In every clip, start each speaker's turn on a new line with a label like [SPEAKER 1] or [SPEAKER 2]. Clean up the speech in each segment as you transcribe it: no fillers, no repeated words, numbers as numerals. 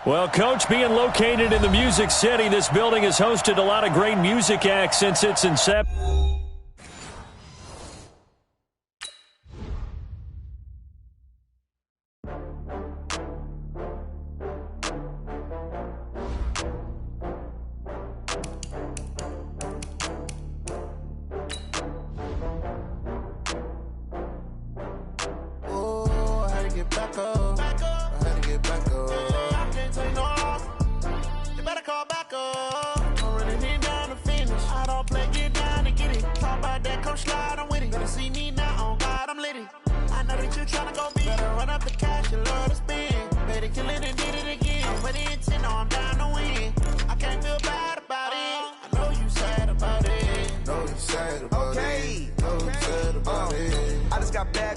[SPEAKER 1] Well, Coach, being located in the Music City, this building has hosted a lot of great music acts since its inception.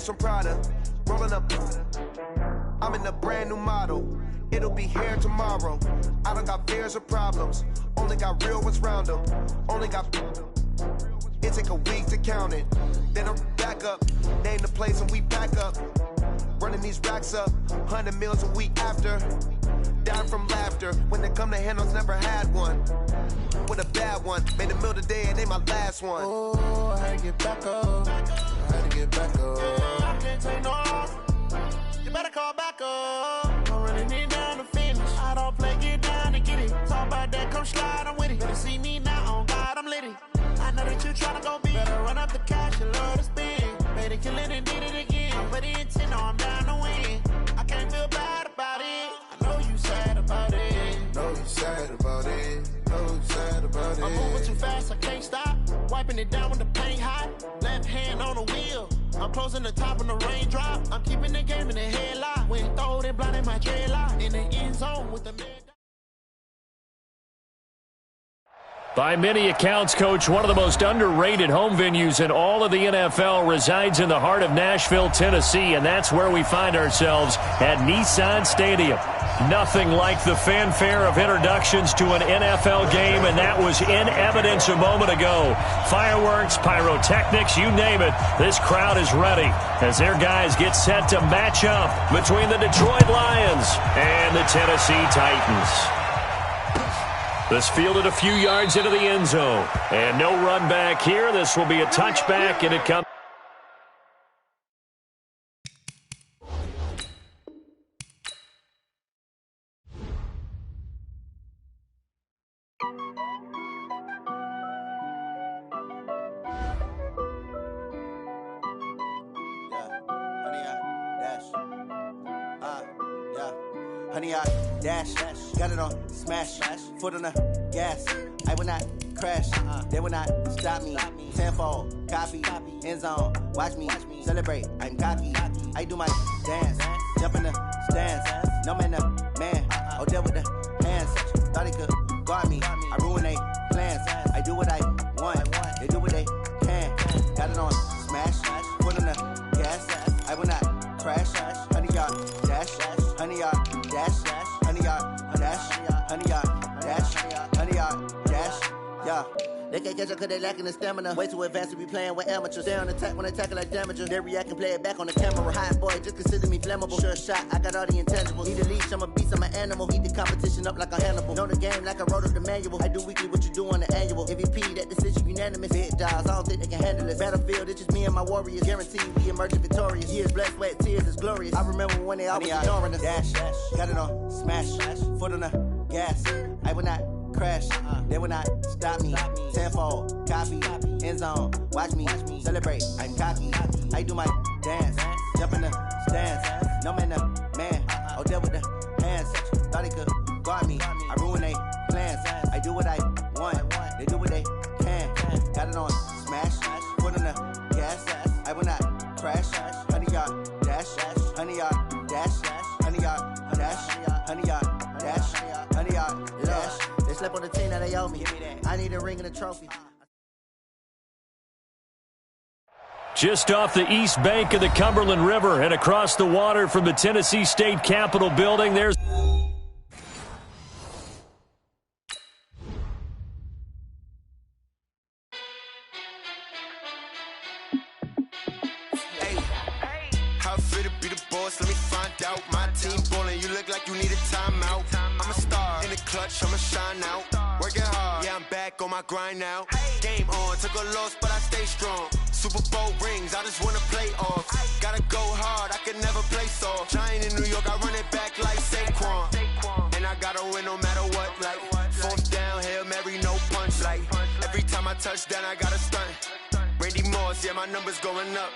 [SPEAKER 2] From Prada, rolling up. I'm in a brand new model. It'll be here tomorrow. I don't got fears or problems. Only got real ones round them. Only got. It take a week to count it. Then I'm back up. Name the place and we back up. Running these racks up. 100 meals a week after. Down from laughter. When they come to handles, never had one. With a bad one. Made a meal today and they my last one. Oh, I had to get back up. I had to get back up. I can't take no loss. You better call back up. I'm running it down to finish. I don't play, get down and get it. Talk about that, come slide, I'm with it. Better see me now, on God, I'm litty. I know that you tryna go big. Better run up the cash, you love to spend. Made it, kill it, and did it again. But the intent, no, I'm down to win. I can't feel bad about it. I know you sad about it. Know you sad about it. Know you sad about it. I'm moving too fast, I can't stop. Wiping it down with the paint hot. Left hand on the wheel. I'm closing the top on the raindrop. I'm keeping the game in the headlock. When throwed and blinded my dreadlock. In the end zone with the man.
[SPEAKER 1] By many accounts, Coach, one of the most underrated home venues in all of the NFL resides in the heart of Nashville, Tennessee, and that's where we find ourselves at Nissan Stadium. Nothing like the fanfare of introductions to an NFL game, and that was in evidence a moment ago. Fireworks, pyrotechnics, you name it, this crowd is ready as their guys get set to match up between the Detroit Lions and the Tennessee Titans. This fielded a few yards into the end zone. And no run back here. This will be a touchback, and it comes.
[SPEAKER 2] Honey, I dash, got it on smash, foot on the gas. I will not crash, they will not stop me. Tenfold, copy, end zone, watch me celebrate. I'm cocky, I do my dance, jump in the stands. No man, man, oh there with the hands. Thought he could guard me, I ruin they plans. I do what I want, they do what they can. Got it on smash, foot on the gas. I will not crash, honey, y'all dash, honey, y'all dash, honey, y'all dash, honey, y'all dash, honey, y'all dash, yeah. They can't catch up cause they lacking the stamina. Way too advanced to be playing with amateurs. They on attack when they tackle like damager. They react and play it back on the camera. Hot boy, just consider me flammable. Sure shot, I got all the intangibles. Need a leash, I'm a beast, I'm an animal. Eat the competition up like a Hannibal. Know the game like I wrote up the manual. I do weekly what you do on the annual. MVP, that decision unanimous. Big dogs, I don't think they can handle it. Battlefield, it's just me and my warriors. Guaranteed we emerge victorious. Years, blood, sweat, tears, it's glorious. I remember when they always ignoring us. Dash, got it on smash, foot on the gas. I will not crash, they will not stop me. Tenfold, copy, end zone, watch me celebrate. I'm cocky, I do my dance, jump in the stands. No man, man, oh there with the hands. Thought he could guard me, I ruin they plans. I do what I want, they do what they can. Got it on smash, foot on the gas. I will not crash, honey, y'all dash, honey, y'all dash, honey, y'all dash, honey, y'all dash, honey, y'all dash. They slept on the team that they owe me. I need a ring and a trophy.
[SPEAKER 1] Just off the east bank of the Cumberland River and across the water from the Tennessee State Capitol building, there's...
[SPEAKER 2] How fit to be the boss? Let me find out. My team ballin', you look like you need a timeout.
[SPEAKER 3] clutch, I'ma shine out. Working hard, yeah, I'm back on my grind now. Game on, took a loss, but I stay strong. Super Bowl rings, I just wanna play off. Gotta go hard, I can never play soft. Giant in New York, I run it back like Saquon. And I gotta win no matter what, like fourth down, Hail Mary, no punch. Like every time I touch down, I gotta stunt. Randy Moss, yeah, my numbers going up.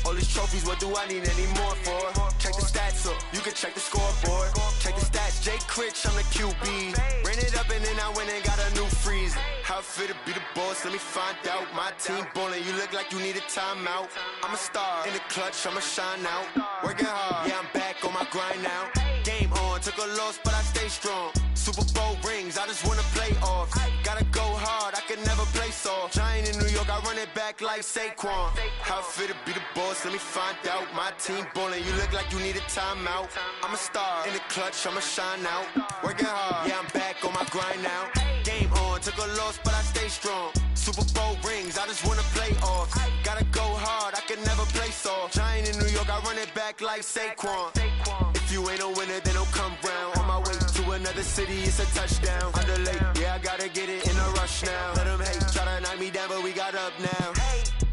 [SPEAKER 3] All these trophies, what do I need any more for? Check the stats up, you can check the scoreboard. Check the stats, Jay Critch, I'm the QB. Ran it up and then I went and got a new freeze. How it feel to be the boss, let me find out. My team ballin', you look like you need a timeout. I'm a star, in the clutch, I'ma shine out. Working hard, yeah, I'm back on my grind now. Game on, took a loss, but I stay strong. Super Bowl rings, I just wanna play off. Gotta go hard, I can never play soft. Giant in New York, I run it back like Saquon. How it feel to be the boss, let me find out. My team ballin', you look like you need a timeout. I'm a star, in the clutch, I'ma shine out. Working hard, yeah, I'm back on my grind now. Game on, took a loss, but I stay strong. Super Bowl rings, I just wanna play off. Gotta go hard, I can never play soft. Giant in New York, I run it back like Saquon. If you ain't a winner, then don't come round. On my way to another city, it's a touchdown. Underlay, yeah, I gotta get it in a rush now. Let them hate, try to knock me down, but we got up now.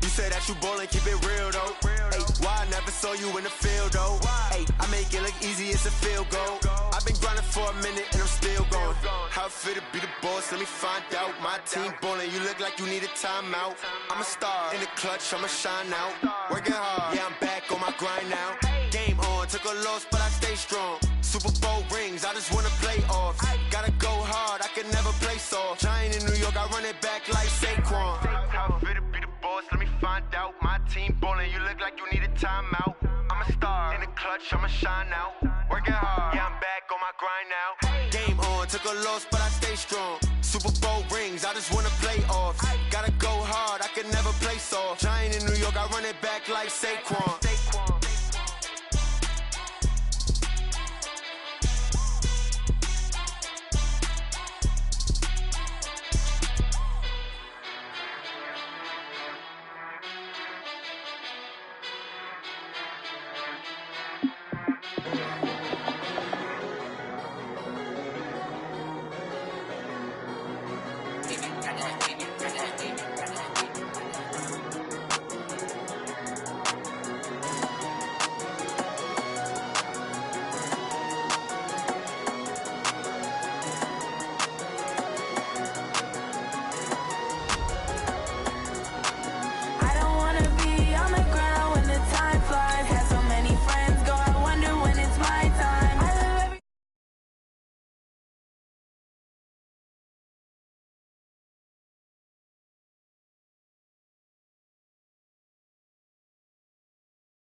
[SPEAKER 3] You say that you ballin', keep it real though. Hey, why I never saw you in the field though? Hey, I make it look easy, it's a field goal. I've been grinding for a minute and I'm still going. How it feel to be the boss, let me find out. My team ballin', you look like you need a timeout. I'm a star, in the clutch, I'ma shine out. Working hard, yeah, I'm back on my grind now. Game on, took a loss, but I stay strong. Super Bowl rings, I just wanna play off. Gotta go hard, I can never play soft. Giant in New York, I run it back like Saquon. How it feel to be the boss, let me find out. My team ballin', you look like you need a timeout. I'm a star, in the clutch, I'ma shine out. Working hard, yeah, I'm back on my grind now. Game on, took a loss, but I stay strong. Super Bowl rings, I just wanna play off. Gotta go hard, I can never play soft. Giant in New York, I run it back like Saquon.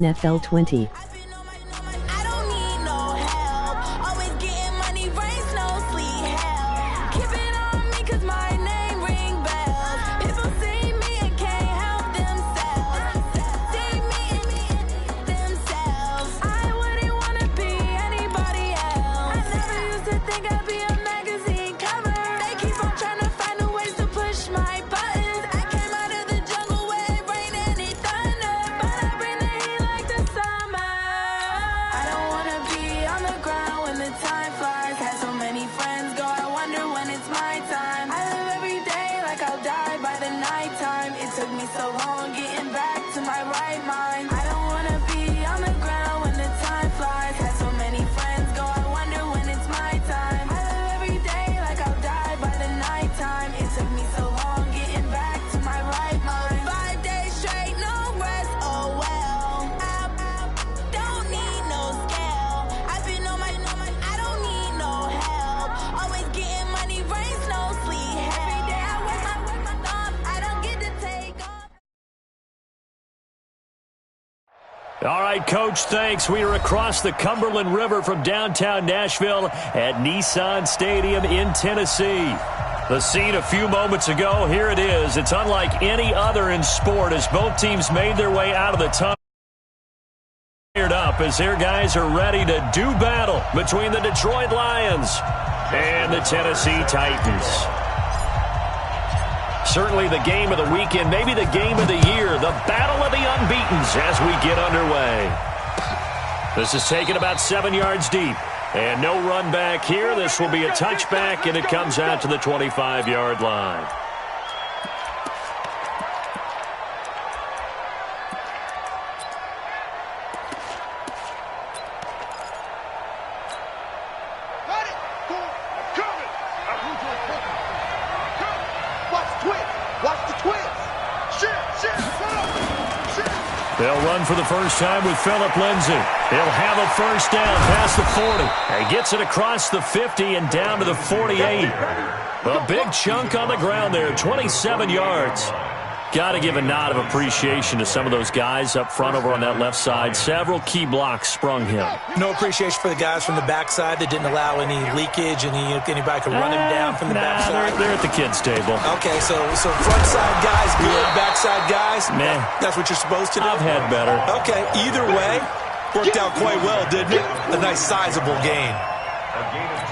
[SPEAKER 4] NFL 20.
[SPEAKER 1] All right, Coach, thanks. We are across the Cumberland River from downtown Nashville at Nissan Stadium in Tennessee. The scene a few moments ago, here it is. It's unlike any other in sport as both teams made their way out of the tunnel. Up as their guys are ready to do battle between the Detroit Lions and the Tennessee Titans. Certainly the game of the weekend, maybe the game of the year, the battle of the unbeatens as we get underway. This is taken about 7 yards deep. And no run back here. This will be a touchback, and it comes out to the 25-yard line. They'll run for the first time with Phillip Lindsay. He'll have a first down past the 40. And gets it across the 50 and down to the 48. A big chunk on the ground there, 27 yards. Got to give a nod of appreciation to some of those guys up front over on that left side. Several key blocks sprung him.
[SPEAKER 4] No appreciation for the guys from the backside that didn't allow any leakage, anybody could run him down from the backside.
[SPEAKER 1] They're at the kids' table.
[SPEAKER 4] Okay, so front side guys good, backside guys,
[SPEAKER 1] man,
[SPEAKER 4] that's what you're supposed to do?
[SPEAKER 1] I've had better.
[SPEAKER 4] Okay, either way, worked out quite well, didn't it? A nice sizable gain.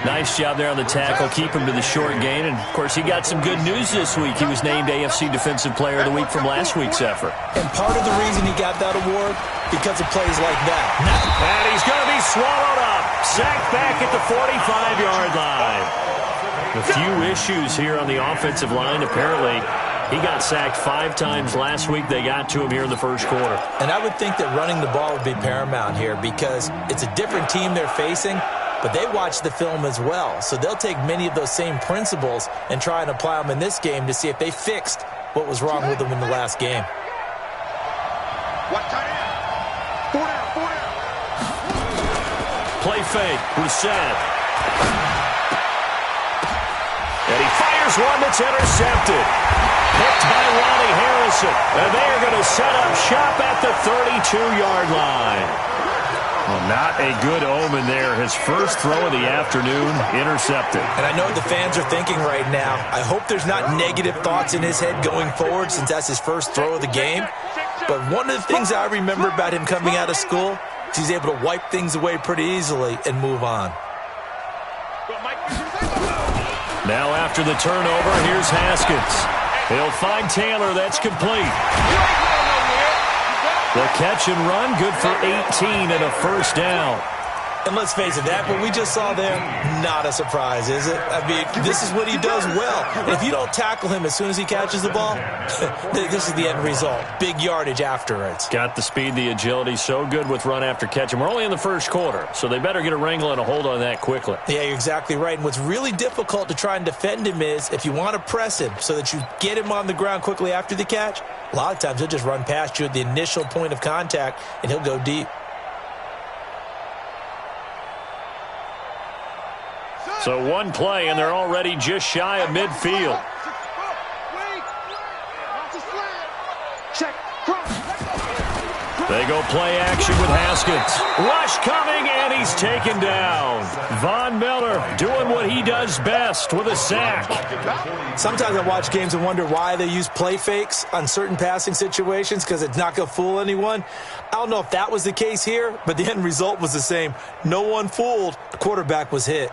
[SPEAKER 1] Nice job there on the tackle. Keep him to the short gain. And, of course, he got some good news this week. He was named AFC Defensive Player of the Week from last week's effort.
[SPEAKER 4] And part of the reason he got that award, because of plays like that.
[SPEAKER 1] And he's going to be swallowed up. Sacked back at the 45-yard line. A few issues here on the offensive line. Apparently, he got sacked 5 times last week. They got to him here in the first quarter.
[SPEAKER 4] And I would think that running the ball would be paramount here because it's a different team they're facing. But they watch the film as well, so they'll take many of those same principles and try and apply them in this game to see if they fixed what was wrong with them in the last game.
[SPEAKER 1] Play fake, Brissett. And he fires one that's intercepted. Picked by Ronnie Harrison. And they are going to set up shop at the 32-yard line. Well, not a good omen there. His first throw of the afternoon, intercepted.
[SPEAKER 4] And I know what the fans are thinking right now. I hope there's not negative thoughts in his head going forward since that's his first throw of the game. But one of the things I remember about him coming out of school is he's able to wipe things away pretty easily and move on.
[SPEAKER 1] Now after the turnover, here's Haskins. He'll find Taylor. That's complete. The catch and run, good for 18 and a first down.
[SPEAKER 4] And let's face it, that what we just saw there, not a surprise, is it? I mean, this is what he does well. And if you don't tackle him as soon as he catches the ball, this is the end result. Big yardage afterwards.
[SPEAKER 1] Got the speed, the agility, so good with run after catch. And we're only in the first quarter, so they better get a wrangle and a hold on that quickly.
[SPEAKER 4] Yeah, you're exactly right. And what's really difficult to try and defend him is if you want to press him so that you get him on the ground quickly after the catch, a lot of times he'll just run past you at the initial point of contact, and he'll go deep.
[SPEAKER 1] So one play, and they're already just shy of midfield. They go play action with Haskins. Rush coming, and he's taken down. Von Miller doing what he does best with a sack.
[SPEAKER 4] Sometimes I watch games and wonder why they use play fakes on certain passing situations because it's not going to fool anyone. I don't know if that was the case here, but the end result was the same. No one fooled. The quarterback was hit.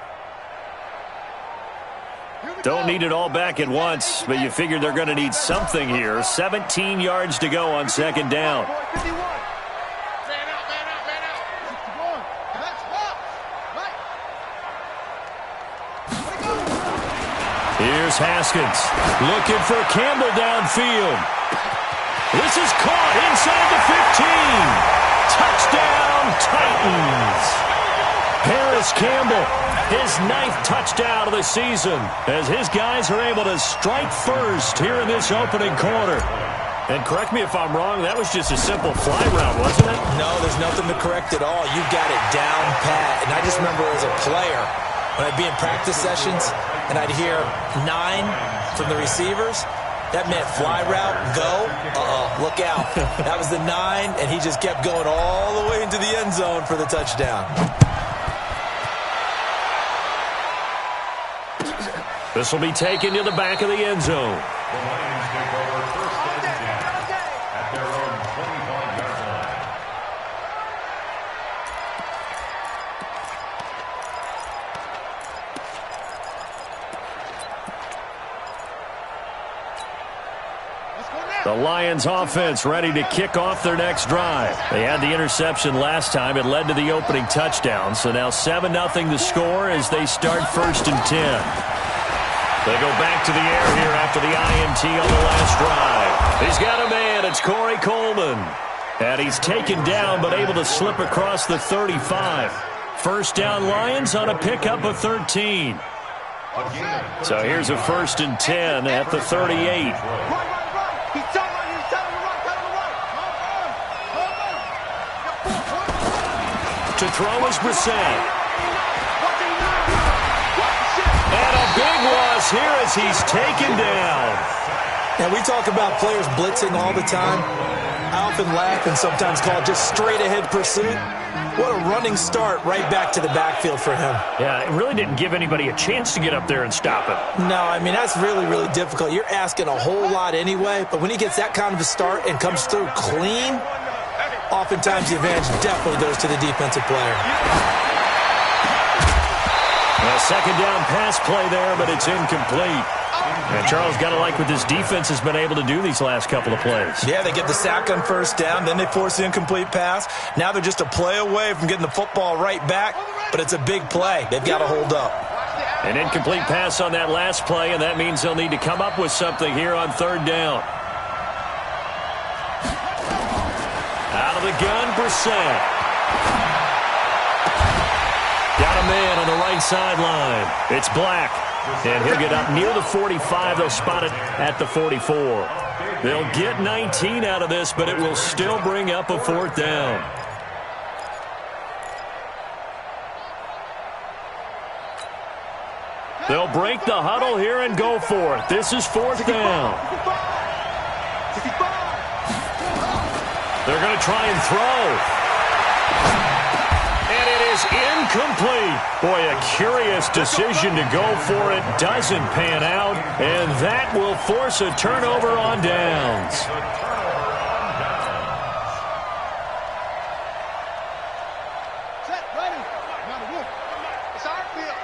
[SPEAKER 1] Don't need it all back at once, but you figure they're going to need something here. 17 yards to go on second down. Here's Haskins looking for Campbell downfield. This is caught inside the 15. Touchdown, Titans. Paris Campbell, his 9th touchdown of the season, as his guys are able to strike first here in this opening quarter. And correct me if I'm wrong, that was just a simple fly route, wasn't it?
[SPEAKER 4] No, there's nothing to correct at all. You got it down pat. And I just remember as a player, when I'd be in practice sessions and I'd hear 9 from the receivers, that meant fly route, go, look out. That was the 9, and he just kept going all the way into the end zone for the touchdown.
[SPEAKER 1] This will be taken to the back of the end zone. The The Lions offense ready to kick off their next drive. They had the interception last time. It led to the opening touchdown. So now 7-0 the score as they start 1st and 10. They go back to the air here after the INT on the last drive. He's got a man. It's Corey Coleman. And he's taken down but able to slip across the 35. First down Lions on a pickup of 13. So here's a 1st and 10 at the 38. To throw is Brissett. And a big loss here as he's taken down.
[SPEAKER 4] And we talk about players blitzing all the time. I often laugh and sometimes call it just straight-ahead pursuit. What a running start right back to the backfield for him.
[SPEAKER 1] Yeah, it really didn't give anybody a chance to get up there and stop him.
[SPEAKER 4] No, I mean, that's really, really difficult. You're asking a whole lot anyway, but when he gets that kind of a start and comes through clean, oftentimes the advantage definitely goes to the defensive player.
[SPEAKER 1] A second down pass play there, but it's incomplete. And Charles, got to like what this defense has been able to do these last couple of plays.
[SPEAKER 4] Yeah, they get the sack on first down, then they force the incomplete pass. Now they're just a play away from getting the football right back, but it's a big play. They've got to hold up.
[SPEAKER 1] An incomplete pass on that last play, and that means they'll need to come up with something here on 3rd down. Out of the gun, Brissett. Got a man on the right sideline. It's Black. And he'll get up near the 45. They'll spot it at the 44. They'll get 19 out of this, but it will still bring up a 4th down. They'll break the huddle here and go for it. This is 4th down. They're going to try and throw. And it is incomplete. Boy, a curious decision to go for it. Doesn't pan out. And that will force a turnover on downs.
[SPEAKER 5] Set, ready. It's our field.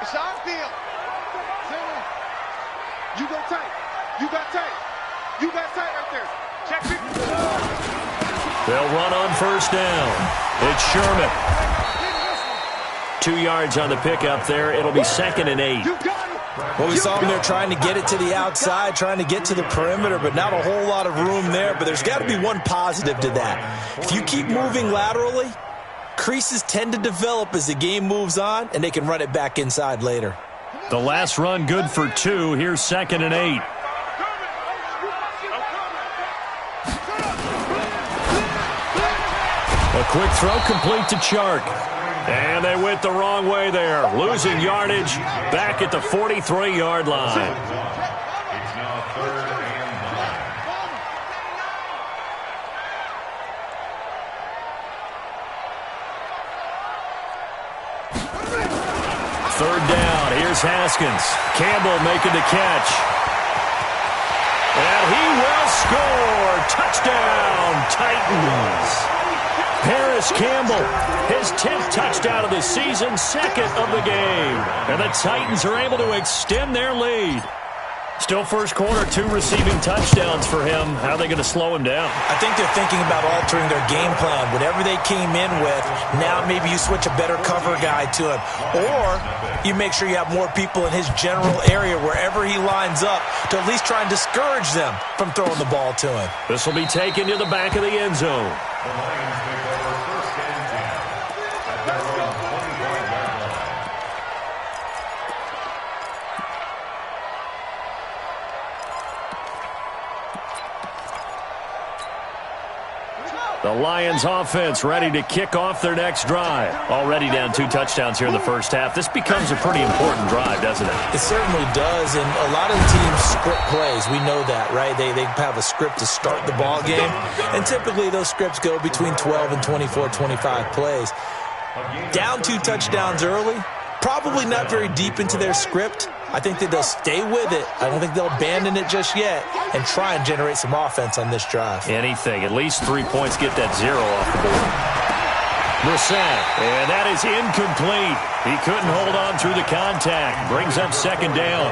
[SPEAKER 5] It's our field. You go tight. You got tight. You got tight right there. Check it.
[SPEAKER 1] They'll run on 1st down. It's Sherman. 2 yards on the pickup there. It'll be 2nd and 8.
[SPEAKER 4] Well, we saw them there trying to get it to the outside, trying to get to the perimeter, but not a whole lot of room there. But there's got to be one positive to that. If you keep moving laterally, creases tend to develop as the game moves on, and they can run it back inside later.
[SPEAKER 1] The last run good for 2. Here's 2nd and 8. A quick throw complete to Chark. And they went the wrong way there. Losing yardage back at the 43-yard line. Third down. Here's Haskins. Campbell making the catch. And he will score. Touchdown, Titans. Paris Campbell, his 10th touchdown of the season, 2nd of the game. And the Titans are able to extend their lead. Still first quarter, 2 receiving touchdowns for him. How are they going to slow him down?
[SPEAKER 4] I think they're thinking about altering their game plan. Whatever they came in with, now maybe you switch a better cover guy to him. Or you make sure you have more people in his general area wherever he lines up to at least try and discourage them from throwing the ball to him.
[SPEAKER 1] This will be taken to the back of the end zone. The Lions offense ready to kick off their next drive. Already down 2 touchdowns here in the first half. This becomes a pretty important drive, doesn't it?
[SPEAKER 4] It certainly does, and a lot of the teams script plays. We know that, right? They have a script to start the ball game, and typically those scripts go between 12 and 24, 25 plays. Down 2 touchdowns early, probably not very deep into their script. I think that they'll stay with it. I don't think they'll abandon it just yet and try and generate some offense on this drive.
[SPEAKER 1] Anything. At least 3 points, get that 0 off the board. Brissett, and that is incomplete. He couldn't hold on through the contact. Brings up 2nd down.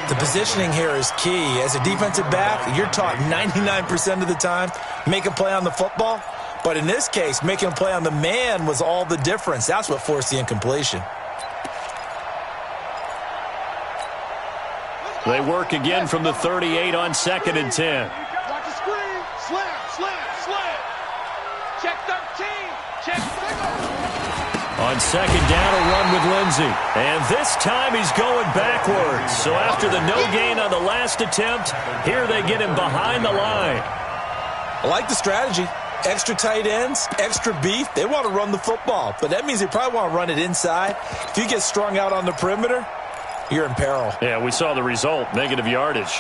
[SPEAKER 4] The positioning here is key. As a defensive back, you're taught 99% of the time, make a play on the football. But in this case, making a play on the man was all the difference. That's what forced the incompletion.
[SPEAKER 1] They work again from the 38 on 2nd and 10.
[SPEAKER 5] Watch the screen. Slam, slam, slam. Check 13. Check 6.
[SPEAKER 1] On 2nd down, a run with Lindsey. And this time he's going backwards. So after the no gain on the last attempt, here they get him behind the line.
[SPEAKER 4] I like the strategy. Extra tight ends, extra beef. They want to run the football, but that means they probably want to run it inside. If you get strung out on the perimeter, you're in peril.
[SPEAKER 1] Yeah, we saw the result, negative yardage.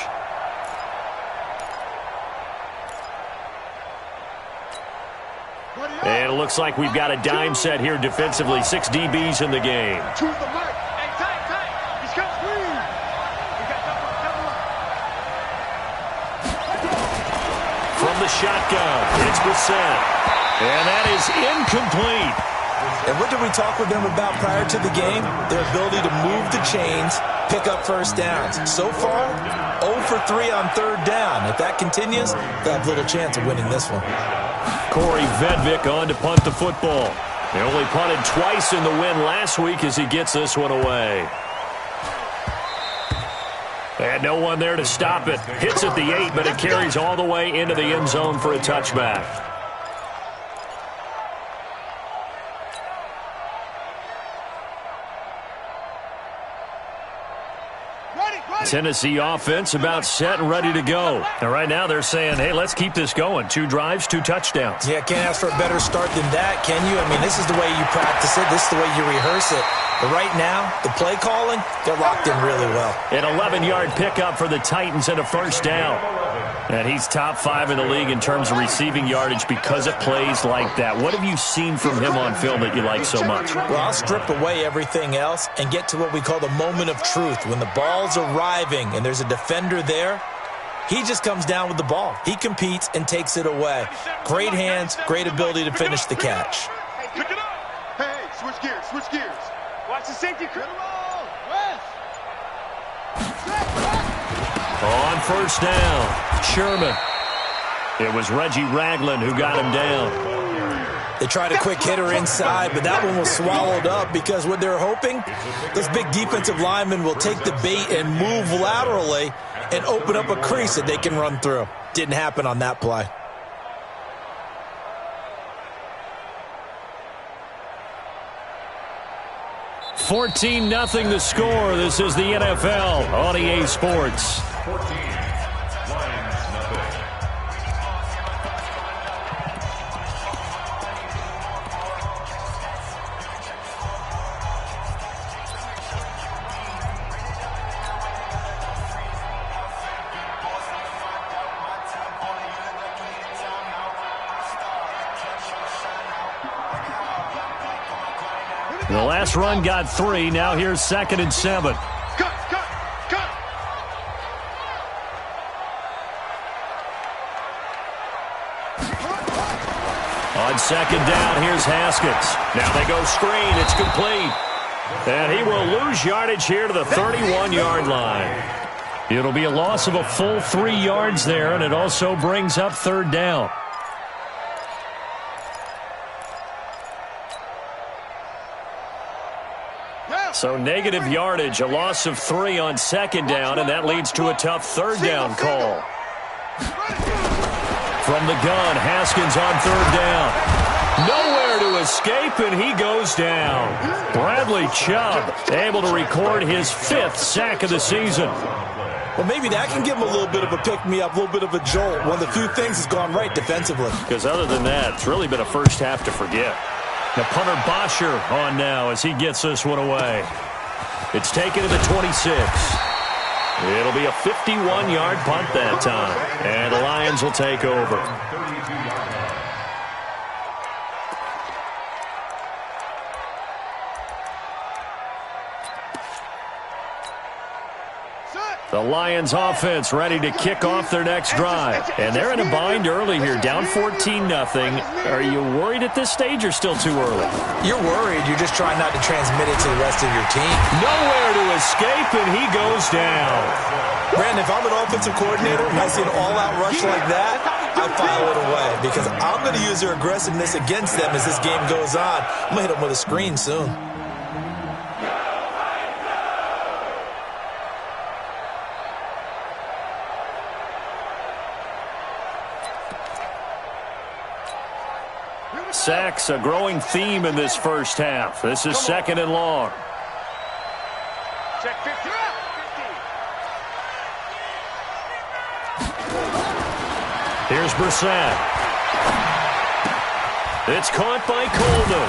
[SPEAKER 1] And it looks like we've got a dime set here defensively. 6 DBs in the game.
[SPEAKER 5] Choose the mic. Hey, tight. He's got screen. We got double.
[SPEAKER 1] From the shotgun, it's Brissett. And that is incomplete.
[SPEAKER 4] And what did we talk with them about prior to the game? Their ability to move the chains, pick up first downs. So far, 0 for 3 on 3rd down. If that continues, they'll have little chance of winning this one.
[SPEAKER 1] Corey Vedvik on to punt the football. They only punted twice in the win last week as he gets this one away. And no one there to stop it. Hits at the 8, but it carries all the way into the end zone for a touchback. Tennessee offense about set and ready to go. And right now they're saying, hey, let's keep this going. 2 drives, 2 touchdowns.
[SPEAKER 4] Yeah, can't ask for a better start than that, can you? I mean, this is the way you practice it. This is the way you rehearse it. But right now, the play calling, they're locked in really well.
[SPEAKER 1] An 11-yard pickup for the Titans and a first down. And he's top 5 in the league in terms of receiving yardage because of plays like that. What have you seen from him on film that you like so much?
[SPEAKER 4] Well, I'll strip away everything else and get to what we call the moment of truth. When the ball's arriving and there's a defender there, he just comes down with the ball. He competes and takes it away. Great hands, great ability to finish the catch.
[SPEAKER 5] Pick it up. Hey, switch gears, switch gears. Watch the safety.
[SPEAKER 1] On first down, Sherman. It was Reggie Ragland who got him down.
[SPEAKER 4] They tried a quick hitter inside, but that one was swallowed up because what they're hoping, those big defensive linemen will take the bait and move laterally and open up a crease that they can run through. Didn't happen on that play.
[SPEAKER 1] $14-0 the score. This is the NFL on EA Sports. The last run got 3. Now here's 2nd and 7.
[SPEAKER 5] Cut.
[SPEAKER 1] On 2nd down, here's Haskins. Now they go screen. It's complete. And he will lose yardage here to the 31-yard line. It'll be a loss of a full 3 yards there, and it also brings up 3rd down. So negative yardage, a loss of 3 on 2nd down, and that leads to a tough 3rd down call. From the gun, Haskins on 3rd down. Nowhere to escape, and he goes down. Bradley Chubb able to record his 5th sack of the season.
[SPEAKER 4] Well, maybe that can give him a little bit of a pick-me-up, a little bit of a jolt. One of the few things has gone right defensively.
[SPEAKER 1] Because other than that, it's really been a first half to forget. The punter Bosher on now as he gets this one away. It's taken to the 26. It'll be a 51-yard punt that time. And the Lions will take over. The Lions offense ready to kick off their next drive. And they're in a bind early here, down 14-0. Are you worried at this stage or still too early?
[SPEAKER 4] You're worried. You're just trying not to transmit it to the rest of your team.
[SPEAKER 1] Nowhere to escape, and he goes down.
[SPEAKER 4] Brandon, if I'm an offensive coordinator and I see an all-out rush like that, I file it away because I'm going to use their aggressiveness against them as this game goes on. I'm going to hit them with a screen soon.
[SPEAKER 1] Sacks, a growing theme in this first half. This is second and long.
[SPEAKER 5] Check 50.
[SPEAKER 1] Here's Brissett. It's caught by Coleman.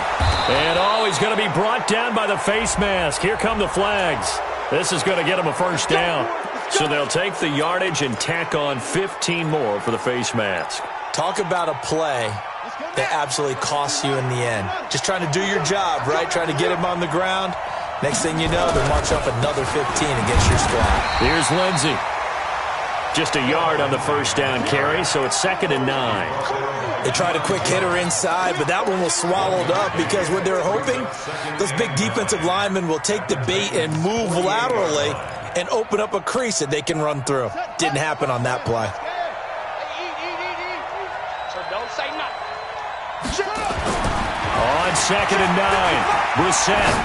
[SPEAKER 1] And he's going to be brought down by the face mask. Here come the flags. This is going to get him a first down. So they'll take the yardage and tack on 15 more for the face mask.
[SPEAKER 4] Talk about a play that absolutely costs you in the end. Just trying to do your job, right? Trying to get him on the ground. Next thing you know, they'll march up another 15 against your squad.
[SPEAKER 1] Here's Lindsey. Just a yard on the first down carry, so it's 2nd and 9.
[SPEAKER 4] They tried a quick hitter inside, but that one was swallowed up because what they're hoping, those big defensive linemen will take the bait and move laterally and open up a crease that they can run through. Didn't happen on that play.
[SPEAKER 5] So don't say nothing.
[SPEAKER 1] On 2nd and 9, Brissett.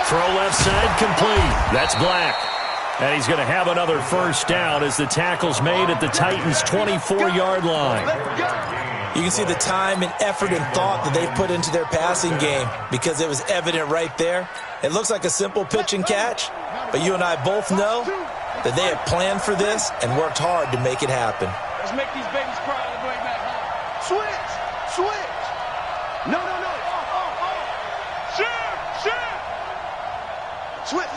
[SPEAKER 1] Throw left side complete. That's Black. And he's going to have another first down as the tackle's made at the Titans' 24-yard line.
[SPEAKER 4] You can see the time and effort and thought that they put into their passing game because it was evident right there. It looks like a simple pitch and catch, but you and I both know that they had planned for this and worked hard to make it happen.
[SPEAKER 5] Let's make these babies cry on the way back home. Switch. No. Shift. Switch.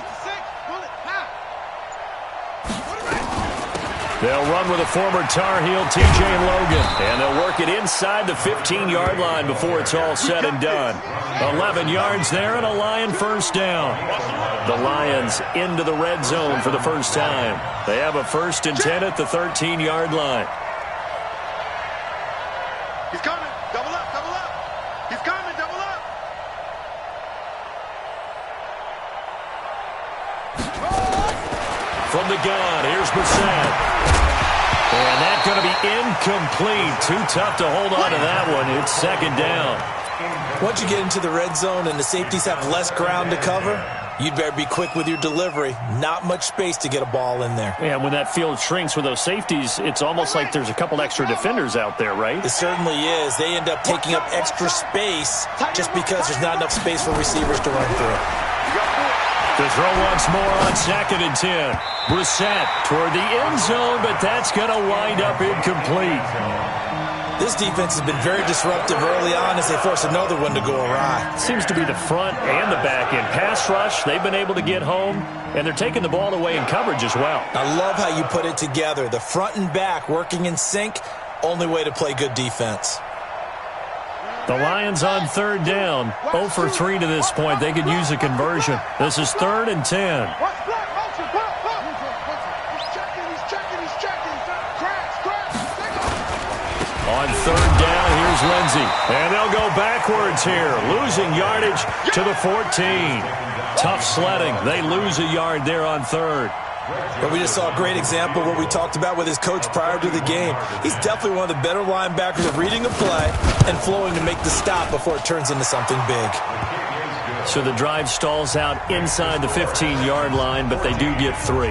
[SPEAKER 1] They'll run with a former Tar Heel, T.J. Logan, and they'll work it inside the 15-yard line before it's all said and done. 11 yards there and a Lion first down. The Lions into the red zone for the first time. They have a 1st and 10 at the 13-yard line.
[SPEAKER 5] He's coming. Double up. He's coming. Double up.
[SPEAKER 1] From the gun, here's Brissett. And that's going to be incomplete. Too tough to hold on to that one. It's 2nd down.
[SPEAKER 4] Once you get into the red zone and the safeties have less ground to cover, you'd better be quick with your delivery. Not much space to get a ball in there.
[SPEAKER 1] Yeah, when that field shrinks with those safeties, it's almost like there's a couple extra defenders out there, right?
[SPEAKER 4] It certainly is. They end up taking up extra space just because there's not enough space for receivers to run through.
[SPEAKER 1] To throw once more on 2nd and 10. Brissett toward the end zone, but that's going to wind up incomplete.
[SPEAKER 4] This defense has been very disruptive early on as they force another one to go awry.
[SPEAKER 1] Seems to be the front and the back end. Pass rush, they've been able to get home, and they're taking the ball away in coverage as well.
[SPEAKER 4] I love how you put it together. The front and back working in sync, only way to play good defense.
[SPEAKER 1] The Lions on 3rd down. 0 for 3 to this point. They could use a conversion. This is 3rd and 10. On 3rd down, here's Lindsey. And they'll go backwards here, losing yardage to the 14. Tough sledding. They lose a yard there on 3rd.
[SPEAKER 4] But we just saw a great example of what we talked about with his coach prior to the game. He's definitely one of the better linebackers of reading a play and flowing to make the stop before it turns into something big.
[SPEAKER 1] So the drive stalls out inside the 15-yard line, but they do get 3.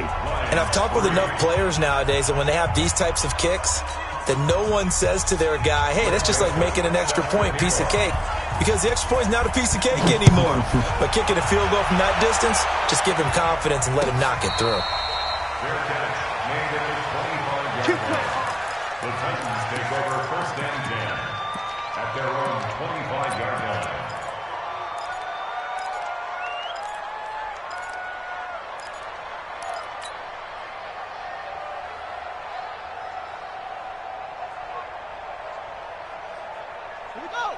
[SPEAKER 4] And I've talked with enough players nowadays that when they have these types of kicks, that no one says to their guy, hey, that's just like making an extra point, piece of cake. Because the extra point is not a piece of cake anymore. But kicking a field goal from that distance, just give him confidence and let him knock it through.
[SPEAKER 6] The Titans take over 1st and 10 at their own 25-yard line.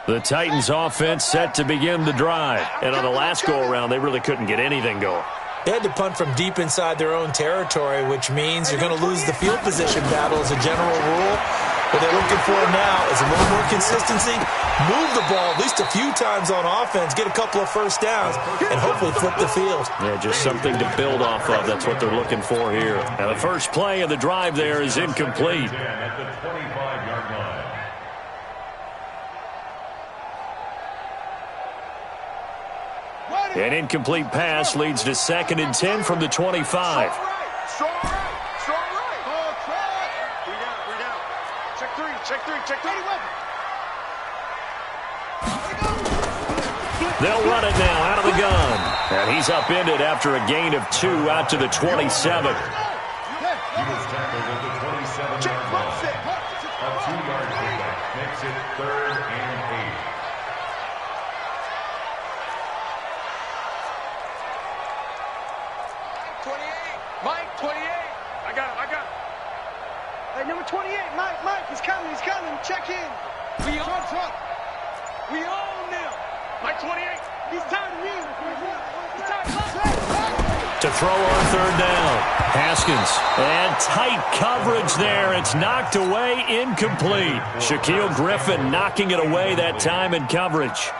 [SPEAKER 1] The Titans offense set to begin the drive. And on the last go-around, they really couldn't get anything going.
[SPEAKER 4] They had to punt from deep inside their own territory, which means you're going to lose the field position battle as a general rule. What they're looking for now is a little more consistency, move the ball at least a few times on offense, get a couple of first downs, and hopefully flip the field.
[SPEAKER 1] Yeah, just something to build off of. That's what they're looking for here. And the first play of the drive there is incomplete.
[SPEAKER 6] At the 25-yard line.
[SPEAKER 1] An incomplete pass leads to 2nd and 10 from the 25.
[SPEAKER 5] Strong right. Read out. Check three.
[SPEAKER 1] They'll run it now out of the gun. And he's upended after a gain of 2 out to the 27.
[SPEAKER 6] He was tackled at the 27-yard line. A 2-yard pickup makes it 3rd and 8.
[SPEAKER 5] Mike, 28. I got him.
[SPEAKER 7] Hey, number 28, Mike, he's coming. Check in.
[SPEAKER 5] We own them. Mike, 28.
[SPEAKER 7] He's tired of you.
[SPEAKER 1] To throw on 3rd down. Haskins. And tight coverage there. It's knocked away, incomplete. Shaquille Griffin knocking it away that time in coverage.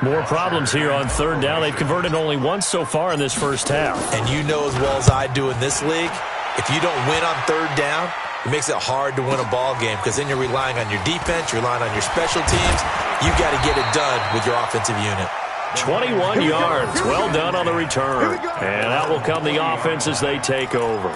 [SPEAKER 1] More problems here on 3rd down. They've converted only once so far in this first half.
[SPEAKER 4] And you know as well as I do in this league, if you don't win on 3rd down, it makes it hard to win a ball game because then you're relying on your defense, you're relying on your special teams. You've got to get it done with your offensive unit.
[SPEAKER 1] 21 yards. Well done on the return. And out will come the offense as they take over.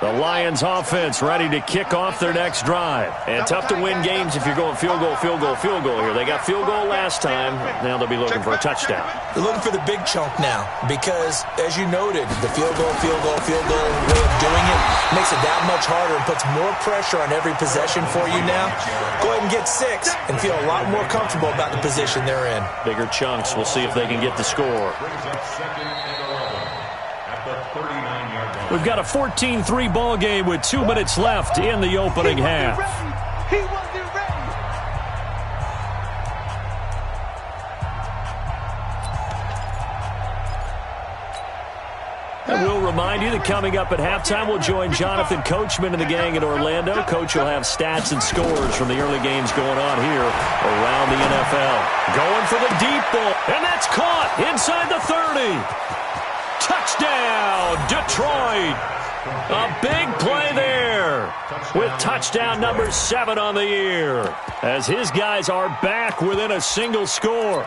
[SPEAKER 1] The Lions offense ready to kick off their next drive. And tough to win games if you're going field goal here. They got field goal last time. Now they'll be looking for a touchdown.
[SPEAKER 4] They're looking for the big chunk now because, as you noted, the field goal way of doing it makes it that much harder and puts more pressure on every possession for you now. Go ahead and get 6 and feel a lot more comfortable about the position they're in.
[SPEAKER 1] Bigger chunks. We'll see if they can get the score.
[SPEAKER 6] Brings up 2nd and 11 at the 39-yard line.
[SPEAKER 1] We've got a 14-3 ball game with 2 minutes left in the opening half.
[SPEAKER 7] He wasn't ready.
[SPEAKER 1] And we'll remind you that coming up at halftime, we'll join Jonathan Coachman and the gang in Orlando. Coach will have stats and scores from the early games going on here around the NFL. Going for the deep ball, and that's caught inside the 30. Touchdown, Detroit. A big play there with touchdown number 7 on the year as his guys are back within a single score.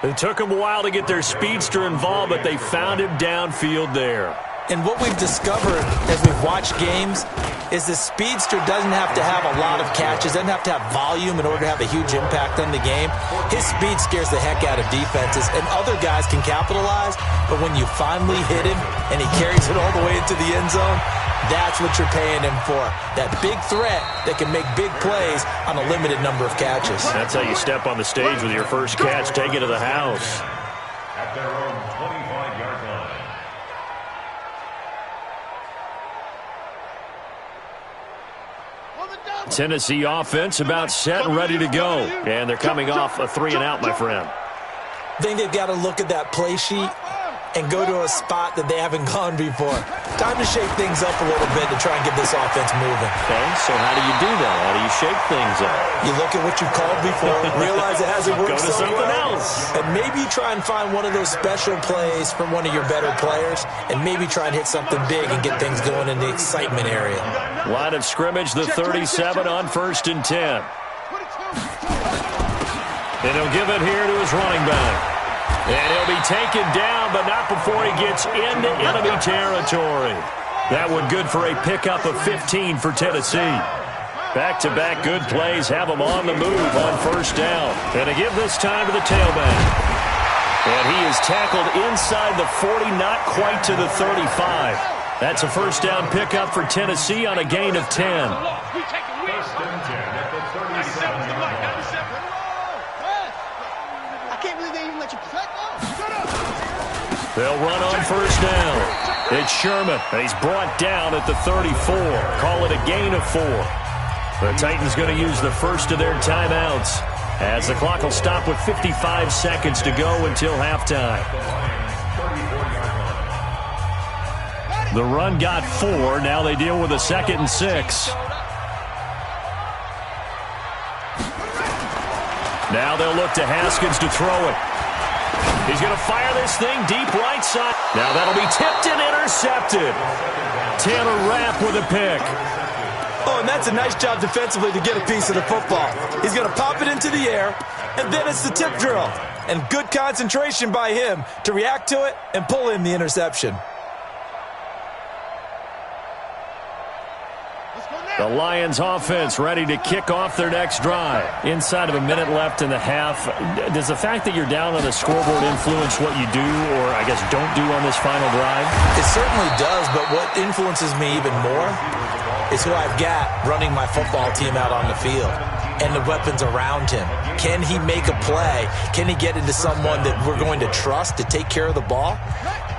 [SPEAKER 1] It took them a while to get their speedster involved, but they found him downfield there.
[SPEAKER 4] And what we've discovered as we've watched games is the speedster doesn't have to have a lot of catches, doesn't have to have volume in order to have a huge impact on the game. His speed scares the heck out of defenses, and other guys can capitalize, but when you finally hit him and he carries it all the way into the end zone, that's what you're paying him for. That big threat that can make big plays on a limited number of catches.
[SPEAKER 1] That's how you step on the stage with your first catch, take it to the house.
[SPEAKER 6] At their own 25-yard line.
[SPEAKER 1] Tennessee offense about set and ready to go. And they're coming off a 3-and-out, my friend.
[SPEAKER 4] I think they've got to look at that play sheet and go to a spot that they haven't gone before. Time to shake things up a little bit to try and get this offense moving.
[SPEAKER 1] Okay, so how do you do that? How do you shake things up?
[SPEAKER 4] You look at what you called before, realize it hasn't worked
[SPEAKER 1] Go to something else.
[SPEAKER 4] And maybe try and find one of those special plays from one of your better players, and maybe try and hit something big and get things going in the excitement area.
[SPEAKER 1] Line of scrimmage, the 37 on 1st and 10. And he'll give it here to his running back. And he'll be taken down, but not before he gets into enemy territory. That one good for a pickup of 15 for Tennessee. Back-to-back good plays have them on the move on 1st down. And to give this time to the tailback. And he is tackled inside the 40, not quite to the 35. That's a 1st down pickup for Tennessee on a gain of 10.
[SPEAKER 6] 1st and 10 at the 37-yard line.
[SPEAKER 7] I can't believe they even let you play.
[SPEAKER 1] The They'll run on first down. It's Sherman, and he's brought down at the 34. Call it a gain of 4. The Titans going to use the first of their timeouts, as the clock will stop with 55 seconds to go until halftime. The run got 4. Now they deal with a 2nd and 6. Now they'll look to Haskins to throw it. He's going to fire this thing deep right side. Now that'll be tipped and intercepted. Taylor Rapp with a pick.
[SPEAKER 4] Oh, and that's a nice job defensively to get a piece of the football. He's going to pop it into the air, and then it's the tip drill. And good concentration by him to react to it and pull in the interception.
[SPEAKER 1] The Lions offense ready to kick off their next drive. Inside of a minute left in the half, does the fact that you're down on the scoreboard influence what you do, or I guess don't do on this final drive?
[SPEAKER 4] It certainly does, but what influences me even more is who I've got running my football team out on the field and the weapons around him. Can he make a play? Can he get into someone that we're going to trust to take care of the ball?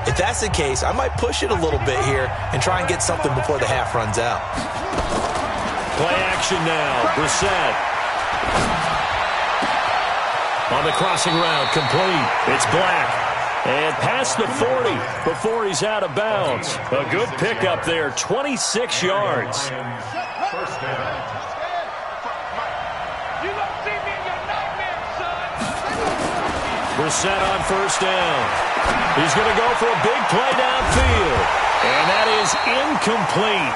[SPEAKER 4] If that's the case, I might push it a little bit here and try and get something before the half runs out.
[SPEAKER 1] Play action now. Brissett. On the crossing route, complete. It's Black. And past the 40 before he's out of bounds. A good pickup there, 26 yards.
[SPEAKER 6] First down.
[SPEAKER 1] Brissett on first down. He's going to go for a big play downfield. And that is incomplete.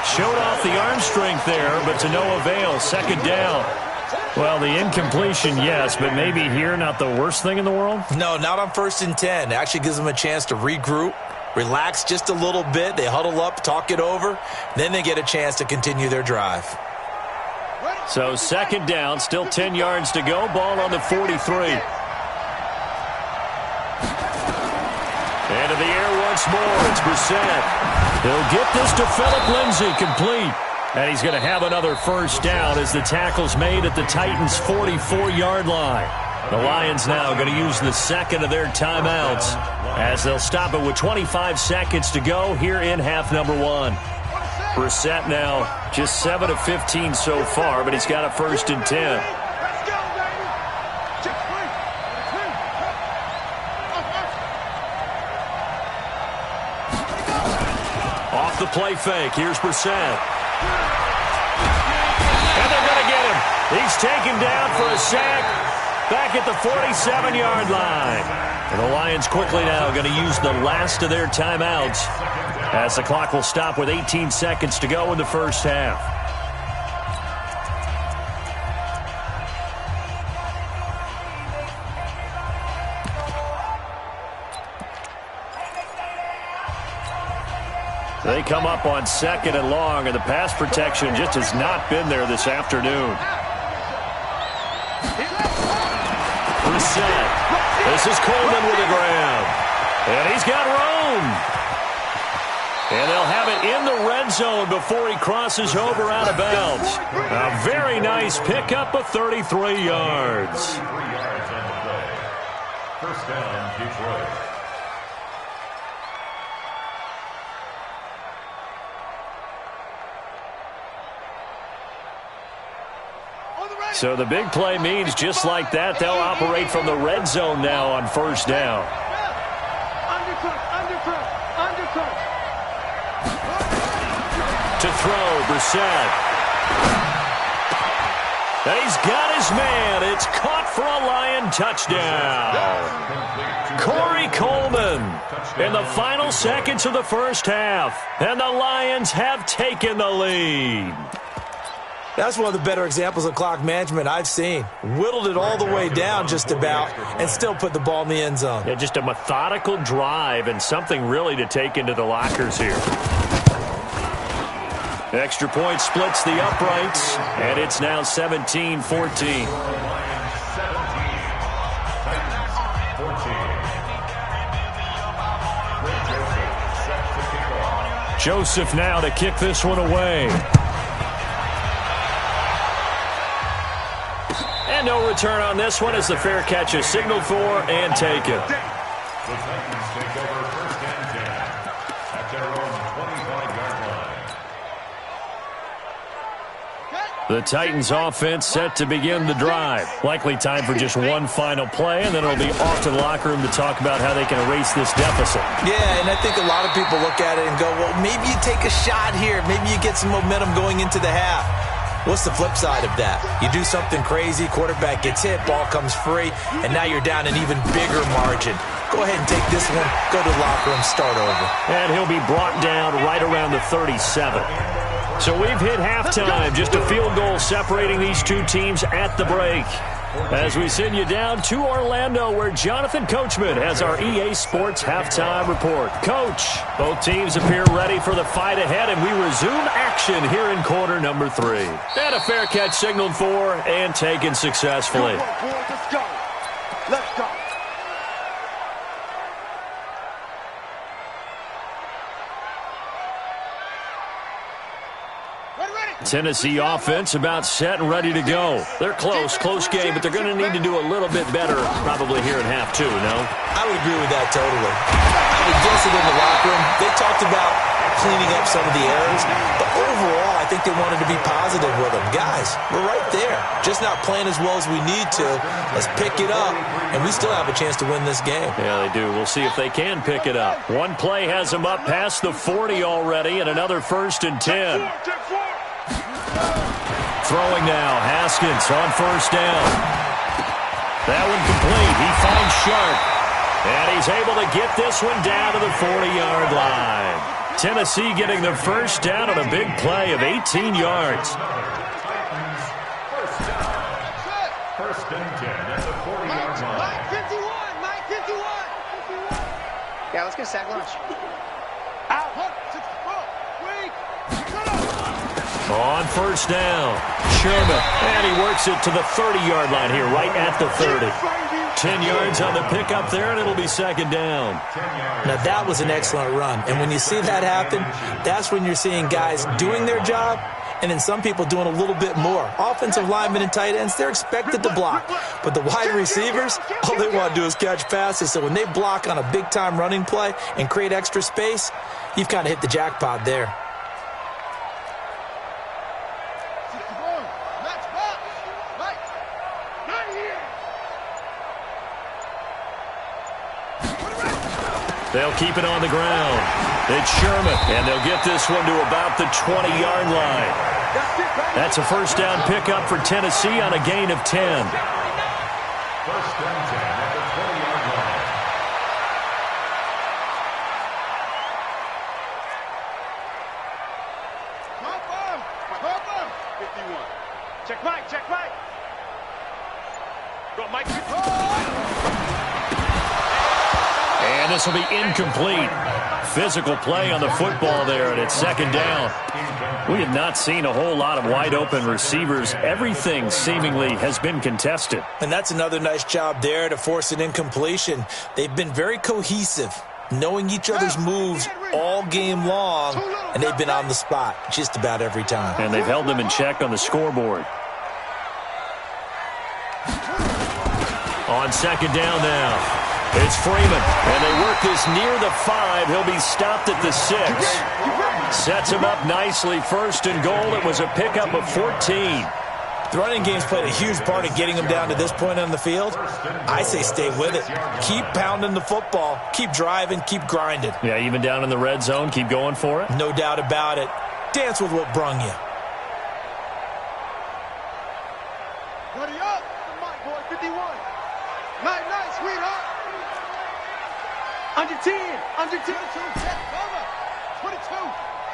[SPEAKER 1] Showed off the arm strength there, but to no avail. 2nd down. Well, the incompletion, yes, but maybe here not the worst thing in the world?
[SPEAKER 4] No, not on 1st and 10. It actually gives them a chance to regroup, relax just a little bit. They huddle up, talk it over. Then they get a chance to continue their drive.
[SPEAKER 1] So 2nd down, still 10 yards to go. Ball on the 43. Into the air once more. It's Brissett. He'll get this to Phillip Lindsay, complete. And he's going to have another first down as the tackle's made at the Titans' 44-yard line. The Lions now going to use the 2nd of their timeouts as they'll stop it with 25 seconds to go here in half number 1. Brissett now just 7 of 15 so far, but he's got a 1st and 10. Off the play fake. Here's Brissett. And they're going to get him. He's taken down for a sack back at the 47-yard line. And the Lions quickly now going to use the last of their timeouts as the clock will stop with 18 seconds to go in the first half. They come up on 2nd and long, and the pass protection just has not been there this afternoon. Brissett. This is Coleman with a grab. And he's got room. And they'll have it in the red zone before he crosses over out of bounds. A very nice pickup of 33 yards.
[SPEAKER 6] 33 yards on the play. First down, Detroit.
[SPEAKER 1] So the big play means just like that, they'll operate from the red zone now on first down. To throw, Brissett. And he's got his man. It's caught for a Lion touchdown. Corey Coleman in the final seconds of the first half. And the Lions have taken the lead.
[SPEAKER 4] That's one of the better examples of clock management I've seen. Whittled it all the way down just about and still put the ball in the end zone.
[SPEAKER 1] Yeah, just a methodical drive and something really to take into the lockers here. Extra point splits the uprights, and it's now 17-14. Joseph now to kick this one away. And no return on this one as the fair catch is signaled for and taken.
[SPEAKER 6] The Titans take over 1st and 10 at their own 25-yard line.
[SPEAKER 1] The Titans offense set to begin the drive. Likely time for just one final play, and then it'll be off to the locker room to talk about how they can erase this deficit.
[SPEAKER 4] Yeah, and I think a lot of people look at it and go, well, maybe you take a shot here. Maybe you get some momentum going into the half. What's the flip side of that? You do something crazy, quarterback gets hit, ball comes free, and now you're down an even bigger margin. Go ahead and take this one, go to the locker room, start over.
[SPEAKER 1] And he'll be brought down right around the 37. So we've hit halftime, just a field goal separating these two teams at the break. As we send you down to Orlando, where Jonathan Coachman has our EA Sports halftime report. Coach, both teams appear ready for the fight ahead, and we resume action here in quarter number 3. And a fair catch signaled for and taken successfully.
[SPEAKER 5] Let's go. Let's go.
[SPEAKER 1] Tennessee offense about set and ready to go. They're close game, but they're going to need to do a little bit better probably here in half 2, no?
[SPEAKER 4] I would agree with that totally. I would guess it in the locker room. They talked about cleaning up some of the errors, but overall I think they wanted to be positive with them. Guys, we're right there. Just not playing as well as we need to. Let's pick it up, and we still have a chance to win this game.
[SPEAKER 1] Yeah, they do. We'll see if they can pick it up. One play has them up past the 40 already, and another 1st and 10. Throwing now, Haskins on 1st down. That one complete. He finds Sharp. And he's able to get this one down to the 40-yard line. Tennessee getting the 1st down on a big play of 18 yards.
[SPEAKER 6] First and 10 at the 40-yard line.
[SPEAKER 7] Mike 51, Mike 51. Yeah, let's get sack lunch. Out. Wait.
[SPEAKER 1] On 1st down, Sherman, and he works it to the 30-yard line here, right at the 30. 10 yards on the pickup there, and it'll be 2nd down.
[SPEAKER 4] Now, that was an excellent run, and when you see that happen, that's when you're seeing guys doing their job, and then some people doing a little bit more. Offensive linemen and tight ends, they're expected to block, but the wide receivers, all they want to do is catch passes, so when they block on a big-time running play and create extra space, you've kind of hit the jackpot there.
[SPEAKER 1] They'll keep it on the ground. It's Sherman, and they'll get this one to about the 20-yard line. That's a 1st down pickup for Tennessee on a gain of 10.
[SPEAKER 6] 1st and 10 at the 20-yard line.
[SPEAKER 5] Pop 51. Check Mike, check Mike. Go, Mike.
[SPEAKER 1] And this will be incomplete. Physical play on the football there, and it's 2nd down. We have not seen a whole lot of wide-open receivers. Everything seemingly has been contested.
[SPEAKER 4] And that's another nice job there to force an incompletion. They've been very cohesive, knowing each other's moves all game long, and they've been on the spot just about every time.
[SPEAKER 1] And they've held them in check on the scoreboard. On 2nd down now. It's Freeman, and they work this near the 5. He'll be stopped at the 6. Sets him up nicely. 1st and goal. It was a pickup of 14.
[SPEAKER 4] The running game's played a huge part in getting them down to this point on the field. I say stay with it. Keep pounding the football. Keep driving. Keep grinding.
[SPEAKER 1] Yeah, even down in the red zone, keep going for it.
[SPEAKER 4] No doubt about it. Dance with what brung you.
[SPEAKER 7] Buddy up. Mike, boy, 51. Mike, nice, sweetheart. Under 10, under 10. 22, Jack, Bama. 22,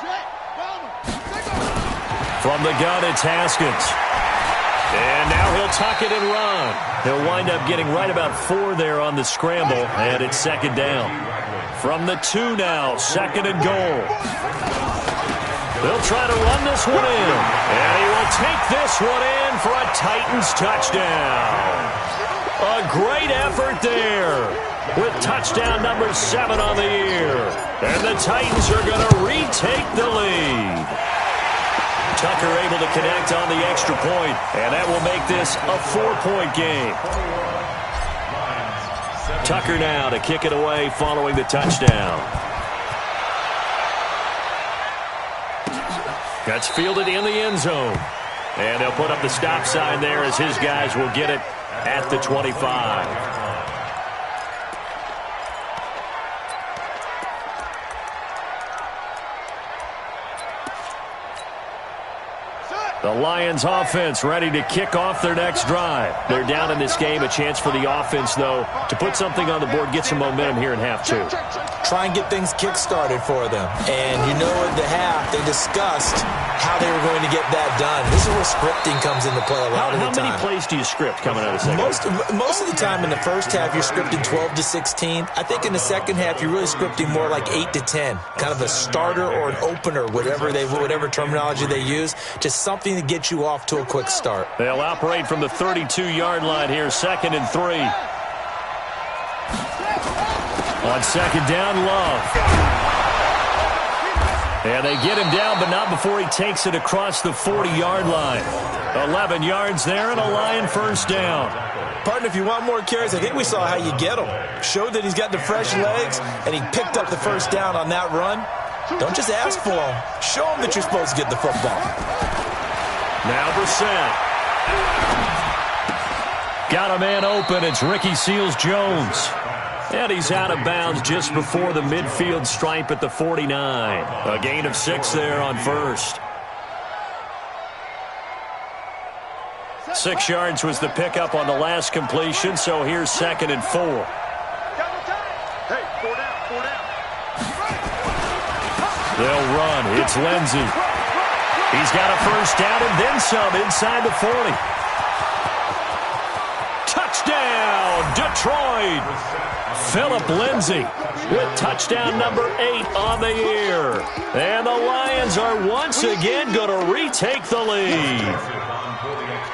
[SPEAKER 7] Jack, Bama.
[SPEAKER 1] From the gun, it's Haskins. And now he'll tuck it and run. He'll wind up getting right about 4 there on the scramble, and it's 2nd down. From the 2 now, 2nd and goal. They'll try to run this one in, and he will take this one in for a Titans touchdown. A great effort there, with touchdown number 7 on the year. And the Titans are going to retake the lead. Tucker able to connect on the extra point, and that will make this a 4-point game. Tucker now to kick it away following the touchdown. That's fielded in the end zone. And they'll put up the stop sign there as his guys will get it at the 25. The Lions offense ready to kick off their next drive. They're down in this game. A chance for the offense, though, to put something on the board, get some momentum here in half two.
[SPEAKER 4] Try and get things kick-started for them. And you know at the half, they discussed how they were going to get that done. This is where scripting comes into play a lot of the time.
[SPEAKER 1] How many plays do you script coming out of the second?
[SPEAKER 4] Most of the time in the first half, you're scripting 12 to 16. I think in the second half, you're really scripting more like 8 to 10. Kind of a starter or an opener, whatever terminology they use. Just something to get you off to a quick start.
[SPEAKER 1] They'll operate from the 32-yard line here, 2nd and 3. On second down, Love. And they get him down, but not before he takes it across the 40-yard line. 11 yards there and a Lion first down.
[SPEAKER 4] Partner, if you want more carries, I think we saw how you get him. Showed that he's got the fresh legs, and he picked up the first down on that run. Don't just ask for him. Show him that you're supposed to get the football.
[SPEAKER 1] Now Brissett. Got a man open. It's Ricky Seals-Jones. And he's out of bounds just before the midfield stripe at the 49. A gain of 6 there on first. 6 yards was the pickup on the last completion, so here's 2nd and 4.
[SPEAKER 5] Hey, 4 down.
[SPEAKER 1] They'll run. It's Lindsey. He's got a first down and then some inside the 40. Touchdown, Detroit! Philip Lindsey with touchdown number 8 on the year. And the Lions are once again going to retake the lead.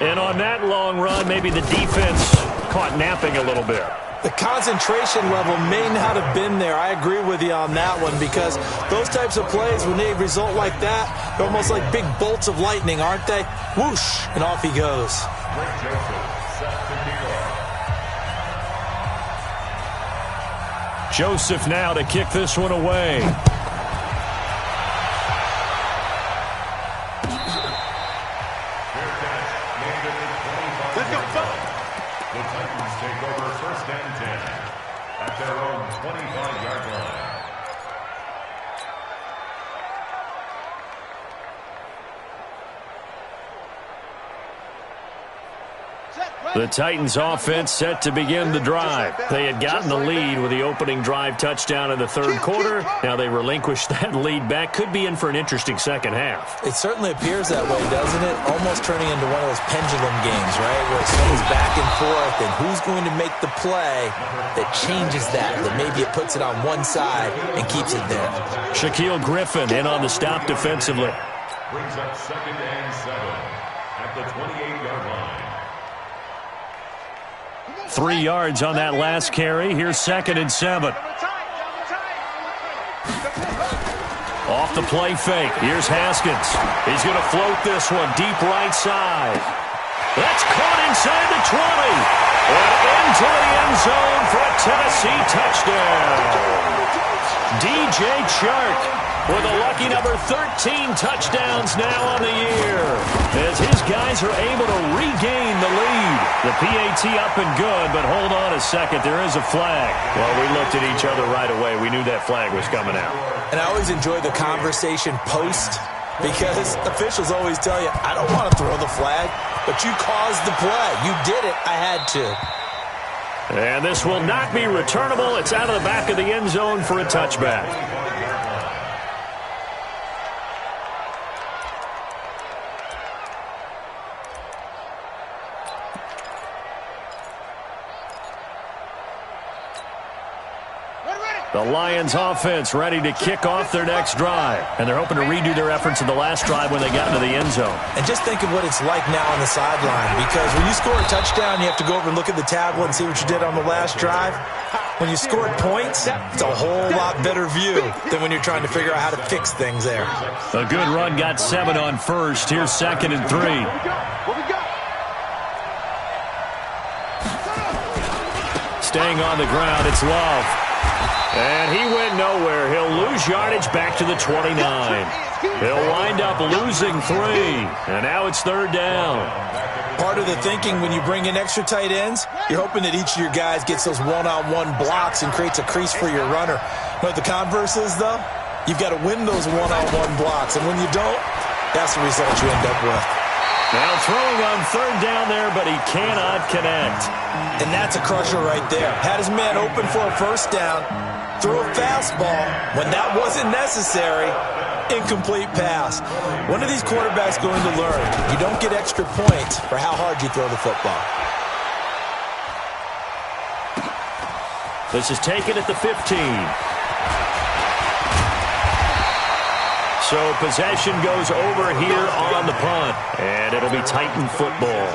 [SPEAKER 1] And on that long run, maybe the defense caught napping a little bit.
[SPEAKER 4] The concentration level may not have been there. I agree with you on that one because those types of plays, when they result like that, they're almost like big bolts of lightning, aren't they? Whoosh, and off he goes.
[SPEAKER 1] Joseph now to kick this one away.
[SPEAKER 5] Let's go.
[SPEAKER 6] The Titans take over 1st and 10 at their own 25-yard line.
[SPEAKER 1] The Titans offense set to begin the drive. They had gotten the lead with the opening drive touchdown in the 3rd quarter. Now they relinquished that lead back. Could be in for an interesting second half.
[SPEAKER 4] It certainly appears that way, doesn't it? Almost turning into one of those pendulum games, right? Where it swings back and forth, and who's going to make the play that changes that maybe it puts it on one side and keeps it there.
[SPEAKER 1] Shaquille Griffin in on the stop defensively.
[SPEAKER 6] Brings up 2nd and 7 at the 28-yard line.
[SPEAKER 1] 3 yards on that last carry. Here's 2nd and 7. Off the play fake. Here's Haskins. He's going to float this one deep right side. That's caught inside the 20. And into the end zone for a Tennessee touchdown. DJ Chark with a lucky number 13 touchdowns now on the year as his guys are able to regain the lead. The PAT up and good, but hold on a second. There is a flag. Well, we looked at each other right away. We knew that flag was coming out.
[SPEAKER 4] And I always enjoy the conversation post because officials always tell you, I don't want to throw the flag, but you caused the play. You did it. I had to.
[SPEAKER 1] And this will not be returnable. It's out of the back of the end zone for a touchback. The Lions offense ready to kick off their next drive. And they're hoping to redo their efforts in the last drive when they got into the end zone.
[SPEAKER 4] And just think of what it's like now on the sideline. Because when you score a touchdown, you have to go over and look at the tablet and see what you did on the last drive. When you scored points, it's a whole lot better view than when you're trying to figure out how to fix things there.
[SPEAKER 1] A good run got 7 on first. Here's 2nd and 3. staying on the ground. It's Love. And he went nowhere. He'll lose yardage back to the 29. He'll wind up losing 3. And now it's 3rd down.
[SPEAKER 4] Part of the thinking when you bring in extra tight ends, you're hoping that each of your guys gets those one-on-one blocks and creates a crease for your runner. You know what the converse is, though? You've got to win those one-on-one blocks. And when you don't, that's the result you end up with.
[SPEAKER 1] Now throwing on 3rd down there, but he cannot connect.
[SPEAKER 4] And that's a crusher right there. Had his man open for a 1st down, threw a fastball. When that wasn't necessary, incomplete pass. When are these quarterbacks going to learn? You don't get extra points for how hard you throw the football.
[SPEAKER 1] This is taken at the 15. So possession goes over here on the punt, and it'll be Titan football.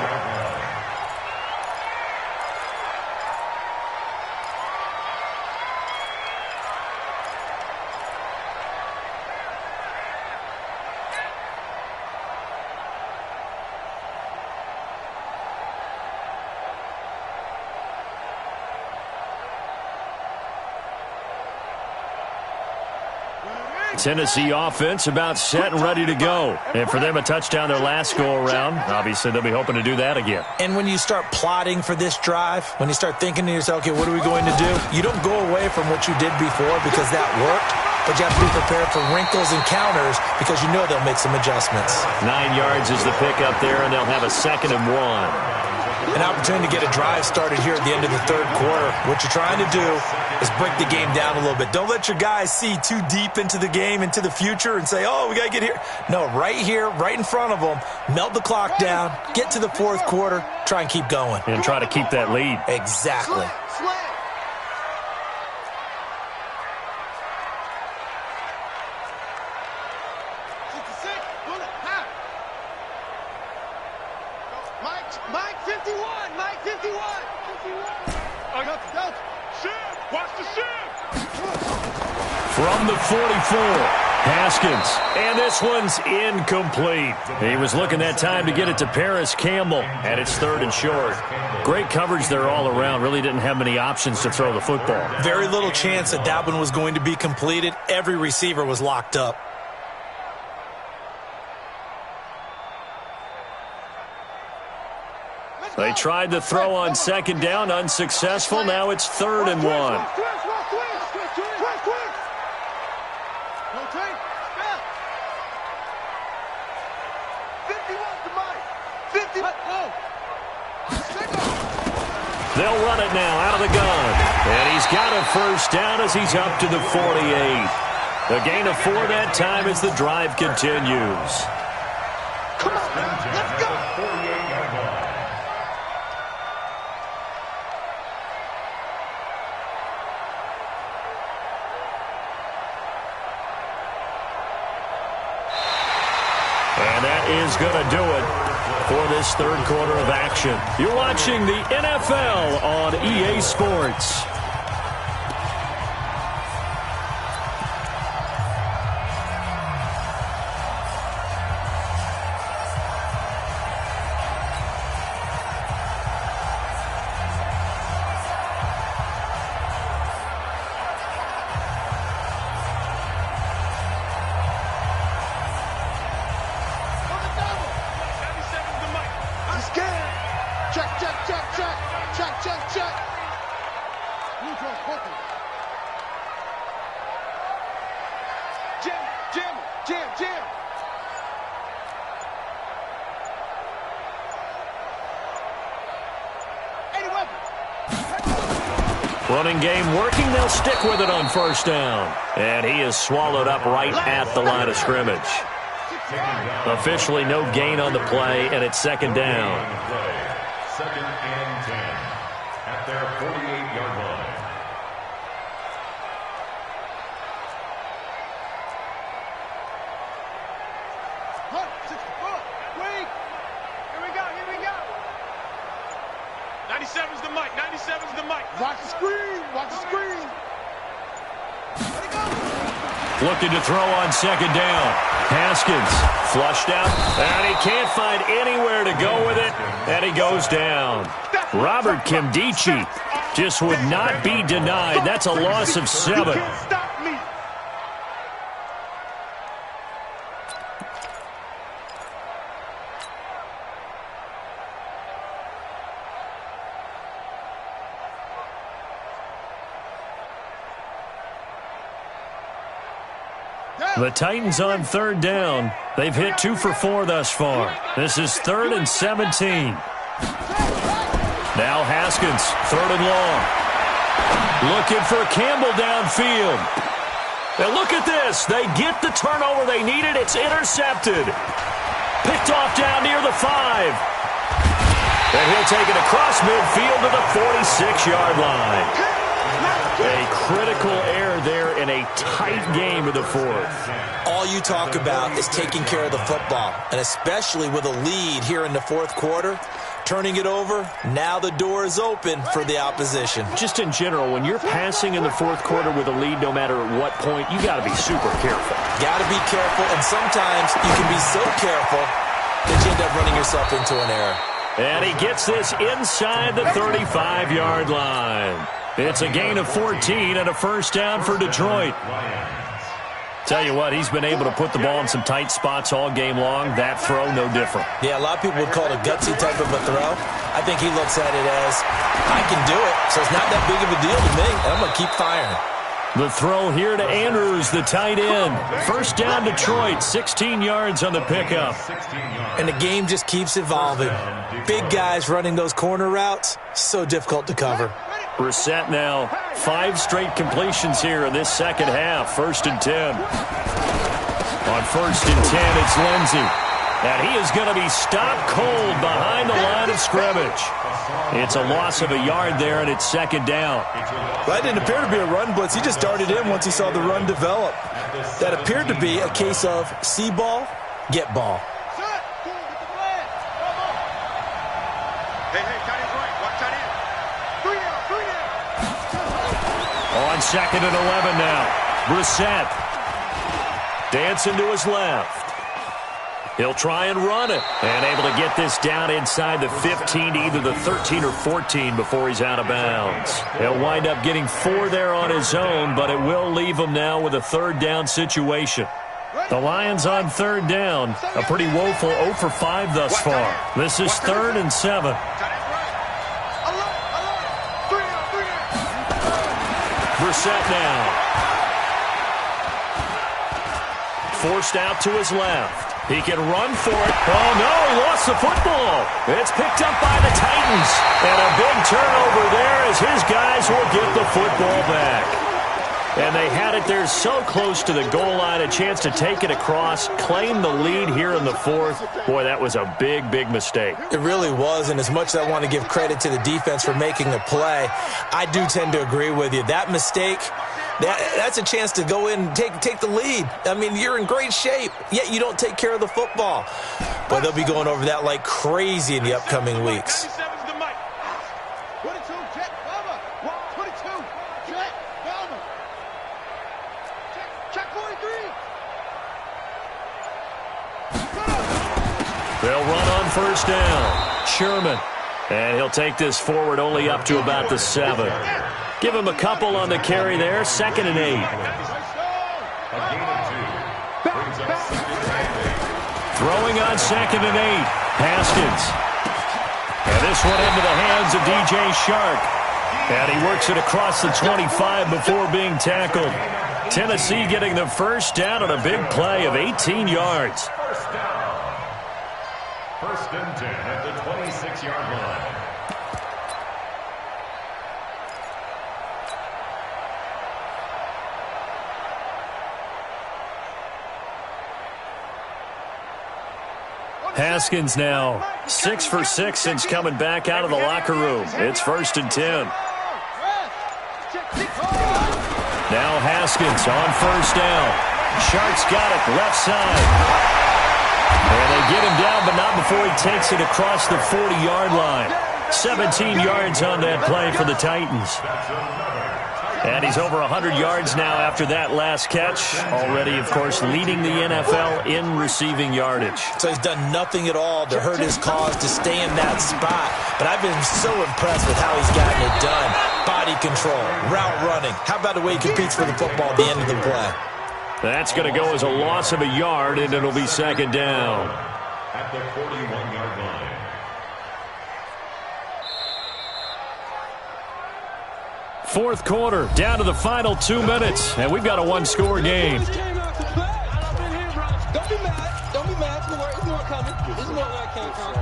[SPEAKER 1] Tennessee offense about set and ready to go. And for them, a touchdown their last go-around. Obviously, they'll be hoping to do that again.
[SPEAKER 4] And when you start plotting for this drive, when you start thinking to yourself, okay, what are we going to do? You don't go away from what you did before because that worked, but you have to be prepared for wrinkles and counters because you know they'll make some adjustments.
[SPEAKER 1] 9 yards is the pickup there, and they'll have a 2nd and 1.
[SPEAKER 4] An opportunity to get a drive started here at the end of the 3rd quarter. What you're trying to do is break the game down a little bit. Don't let your guys see too deep into the game, into the future, and say, oh, we got to get here. No, right here, right in front of them, melt the clock down, get to the 4th quarter, try and keep going.
[SPEAKER 1] And try to keep that lead.
[SPEAKER 4] Exactly.
[SPEAKER 5] Mike 51! Mike 51! Watch the shift!
[SPEAKER 1] From the 44, Haskins. And this one's incomplete. He was looking that time to get it to Paris Campbell, and it's 3rd and short. Great coverage there all around. Really didn't have many options to throw the football.
[SPEAKER 4] Very little chance that one was going to be completed. Every receiver was locked up.
[SPEAKER 1] They tried to throw on 2nd down, unsuccessful. Now it's 3rd and 1. They'll run it now out of the gun. And he's got a 1st down as he's up to the 48. The gain of 4 that time as the drive continues.
[SPEAKER 5] Come on, man. Let's go.
[SPEAKER 1] And that is going to do it for this 3rd quarter of action. You're watching the NFL on EA Sports.
[SPEAKER 5] Jam.
[SPEAKER 1] Running game working. They'll stick with it on 1st down. And he is swallowed up right at the line of scrimmage. Officially no gain on the play, and it's 2nd down.
[SPEAKER 6] 2nd and 10 at their 48-yard line.
[SPEAKER 5] Here we go. 97's the mic. 97's the mic. Watch the screen. Let it go.
[SPEAKER 1] Looking to throw on 2nd down. Haskins flushed out, and he can't find anywhere to go with it, and he goes down. Robert Kimdichie just would not be denied. That's a loss of 7.
[SPEAKER 5] You can't stop me.
[SPEAKER 1] The Titans on 3rd down. They've hit 2 for 4 thus far. This is 3rd and 17. Now Haskins, 3rd and long. Looking for Campbell downfield. And look at this. They get the turnover they needed. It's intercepted. Picked off down near the 5. And he'll take it across midfield to the 46-yard line. A critical error there in a tight game of the 4th.
[SPEAKER 4] All you talk about is taking care of the football, and especially with a lead here in the 4th quarter, turning it over, now the door is open for the opposition.
[SPEAKER 1] Just in general, when you're passing in the 4th quarter with a lead, no matter at what point, you got to be super careful.
[SPEAKER 4] Got to be careful, and sometimes you can be so careful that you end up running yourself into an error.
[SPEAKER 1] And he gets this inside the 35-yard line. It's a gain of 14 and a first down for Detroit. Tell you what, he's been able to put the ball in some tight spots all game long. That throw, no different.
[SPEAKER 4] Yeah, a lot of people would call it a gutsy type of a throw. I think he looks at it as, I can do it, so it's not that big of a deal to me, and I'm going to keep firing.
[SPEAKER 1] The throw here to Andrews, the tight end. First down Detroit, 16 yards on the pickup.
[SPEAKER 4] And the game just keeps evolving. Big guys running those corner routes, so difficult to cover.
[SPEAKER 1] Brissett now, 5 straight completions here in this second half. 1st and 10. On 1st and 10, it's Lindsey. And he is going to be stopped cold behind the line of scrimmage. It's a loss of a yard there, and it's 2nd down.
[SPEAKER 4] Well, that didn't appear to be a run blitz. He just darted in once he saw the run develop. That appeared to be a case of see ball, get ball.
[SPEAKER 1] On 2nd and 11 now. Brissett dancing to his left. He'll try and run it. And able to get this down inside the 15 to either the 13 or 14 before he's out of bounds. He'll wind up getting 4 there on his own, but it will leave him now with a 3rd down situation. The Lions on 3rd down. A pretty woeful 0 for 5 thus far. This is 3rd and 7. Brissett now. Forced out to his left. He can run for it. Oh, no, he lost the football. It's picked up by the Titans. And a big turnover there as his guys will get the football back. And they had it there so close to the goal line, a chance to take it across, claim the lead here in the 4th. Boy, that was a big, big mistake.
[SPEAKER 4] It really was, and as much as I want to give credit to the defense for making the play, I do tend to agree with you. That mistake, that's a chance to go in and take the lead. I mean, you're in great shape, yet you don't take care of the football. Boy, they'll be going over that like crazy in the upcoming weeks.
[SPEAKER 1] They'll run on 1st down. Sherman. And he'll take this forward only up to about the 7. Give him a couple on the carry there. 2nd and 8. Throwing on 2nd and 8. Haskins. And this one into the hands of DJ Shark. And he works it across the 25 before being tackled. Tennessee getting the first down on a big play of 18 yards.
[SPEAKER 6] 1st and 10 at the 26-yard line.
[SPEAKER 1] Haskins now 6 for 6 since coming back out of the locker room. It's 1st and 10. Now Haskins on 1st down. Shark's got it left side. And they get him down, but not before he takes it across the 40-yard line. 17 yards on that play for the Titans. And he's over 100 yards now after that last catch. Already, of course, leading the NFL in receiving yardage.
[SPEAKER 4] So he's done nothing at all to hurt his cause to stay in that spot. But I've been so impressed with how he's gotten it done. Body control, route running. How about the way he competes for the football at the end of the play?
[SPEAKER 1] That's going to go as a loss of a yard, and it'll be second down.
[SPEAKER 6] At the 41-yard line.
[SPEAKER 1] Fourth quarter, down to the final 2 minutes, and we've got a one-score game.
[SPEAKER 5] Don't be mad. Don't be mad. There's more coming. There's more where I came from.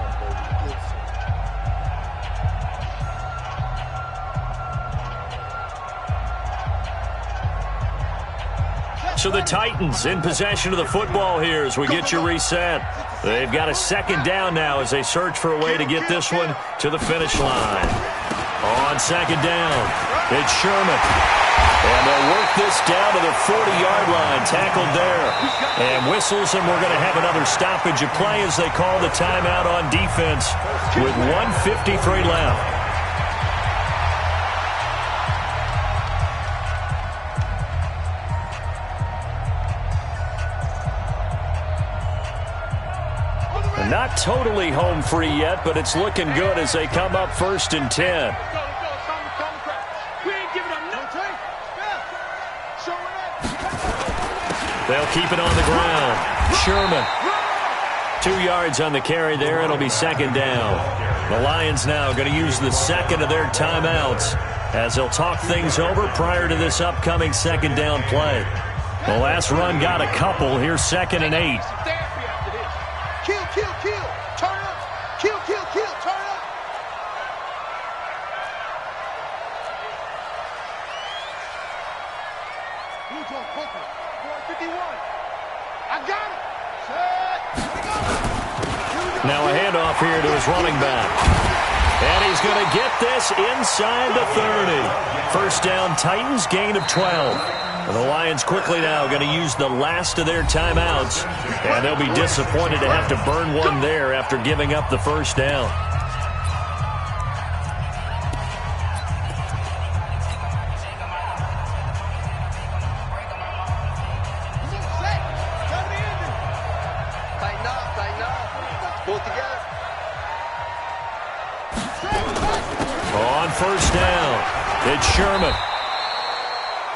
[SPEAKER 1] So the Titans in possession of the football here as we get you reset. They've got a second down now as they search for a way to get this one to the finish line. On second down, it's Sherman. And they'll work this down to the 40-yard line, tackled there. And whistles, and we're going to have another stoppage of play as they call the timeout on defense with 1:53 left. Not totally home free yet, but it's looking good as they come up 1st and 10. They'll keep it on the ground. Sherman. 2 yards on the carry there. It'll be second down. The Lions now going to use the second of their timeouts as they'll talk things over prior to this upcoming second down play. The last run got a couple. Here's 2nd and 8.
[SPEAKER 5] Kill, kill, kill. Turn up. Kill, kill, kill. Turn up. Blue Joe Coker. 451. I got it. Set.
[SPEAKER 1] Now a handoff here to his running back. And he's going to get this inside the 30. First down, Titans, gain of 12. And the Lions quickly now going to use the last of their timeouts. And they'll be disappointed to have to burn one there after giving up the first down.
[SPEAKER 5] Tighten up, tighten up. Pull it together.
[SPEAKER 1] On first down, it's Sherman.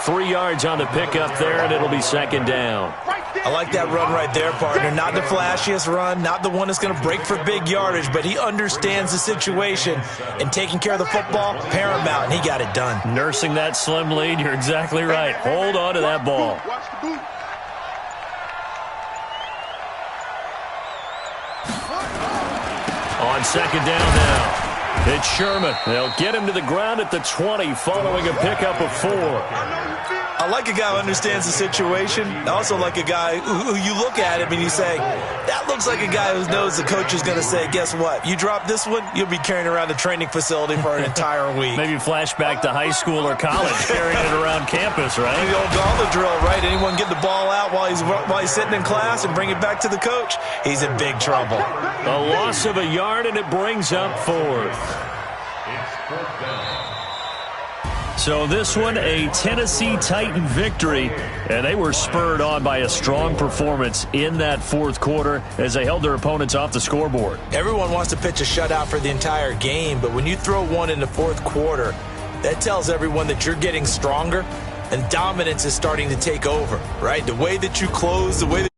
[SPEAKER 1] 3 yards on the pickup there, and it'll be second down.
[SPEAKER 4] I like that run right there, partner. Not the flashiest run, not the one that's going to break for big yardage, but he understands the situation, and taking care of the football, paramount, and he got it done.
[SPEAKER 1] Nursing that slim lead, you're exactly right. Hold on to that ball. On second down now, it's Sherman. They'll get him to the ground at the 20 following a pickup of 4.
[SPEAKER 4] I like a guy who understands the situation. I also like a guy who you look at him and you say, that looks like a guy who knows the coach is going to say, guess what? You drop this one, you'll be carrying around the training facility for an entire week.
[SPEAKER 1] Maybe flashback to high school or college, carrying it around campus, right?
[SPEAKER 4] The old gauntlet drill, right? Anyone get the ball out while he's sitting in class and bring it back to the coach? He's in big trouble.
[SPEAKER 1] A loss of a yard, and it brings up 4th.
[SPEAKER 6] It's 4th down.
[SPEAKER 1] So this one, a Tennessee Titan victory, and they were spurred on by a strong performance in that fourth quarter as they held their opponents off the scoreboard.
[SPEAKER 4] Everyone wants to pitch a shutout for the entire game, but when you throw one in the fourth quarter, that tells everyone that you're getting stronger and dominance is starting to take over, right? The way that you close, the way that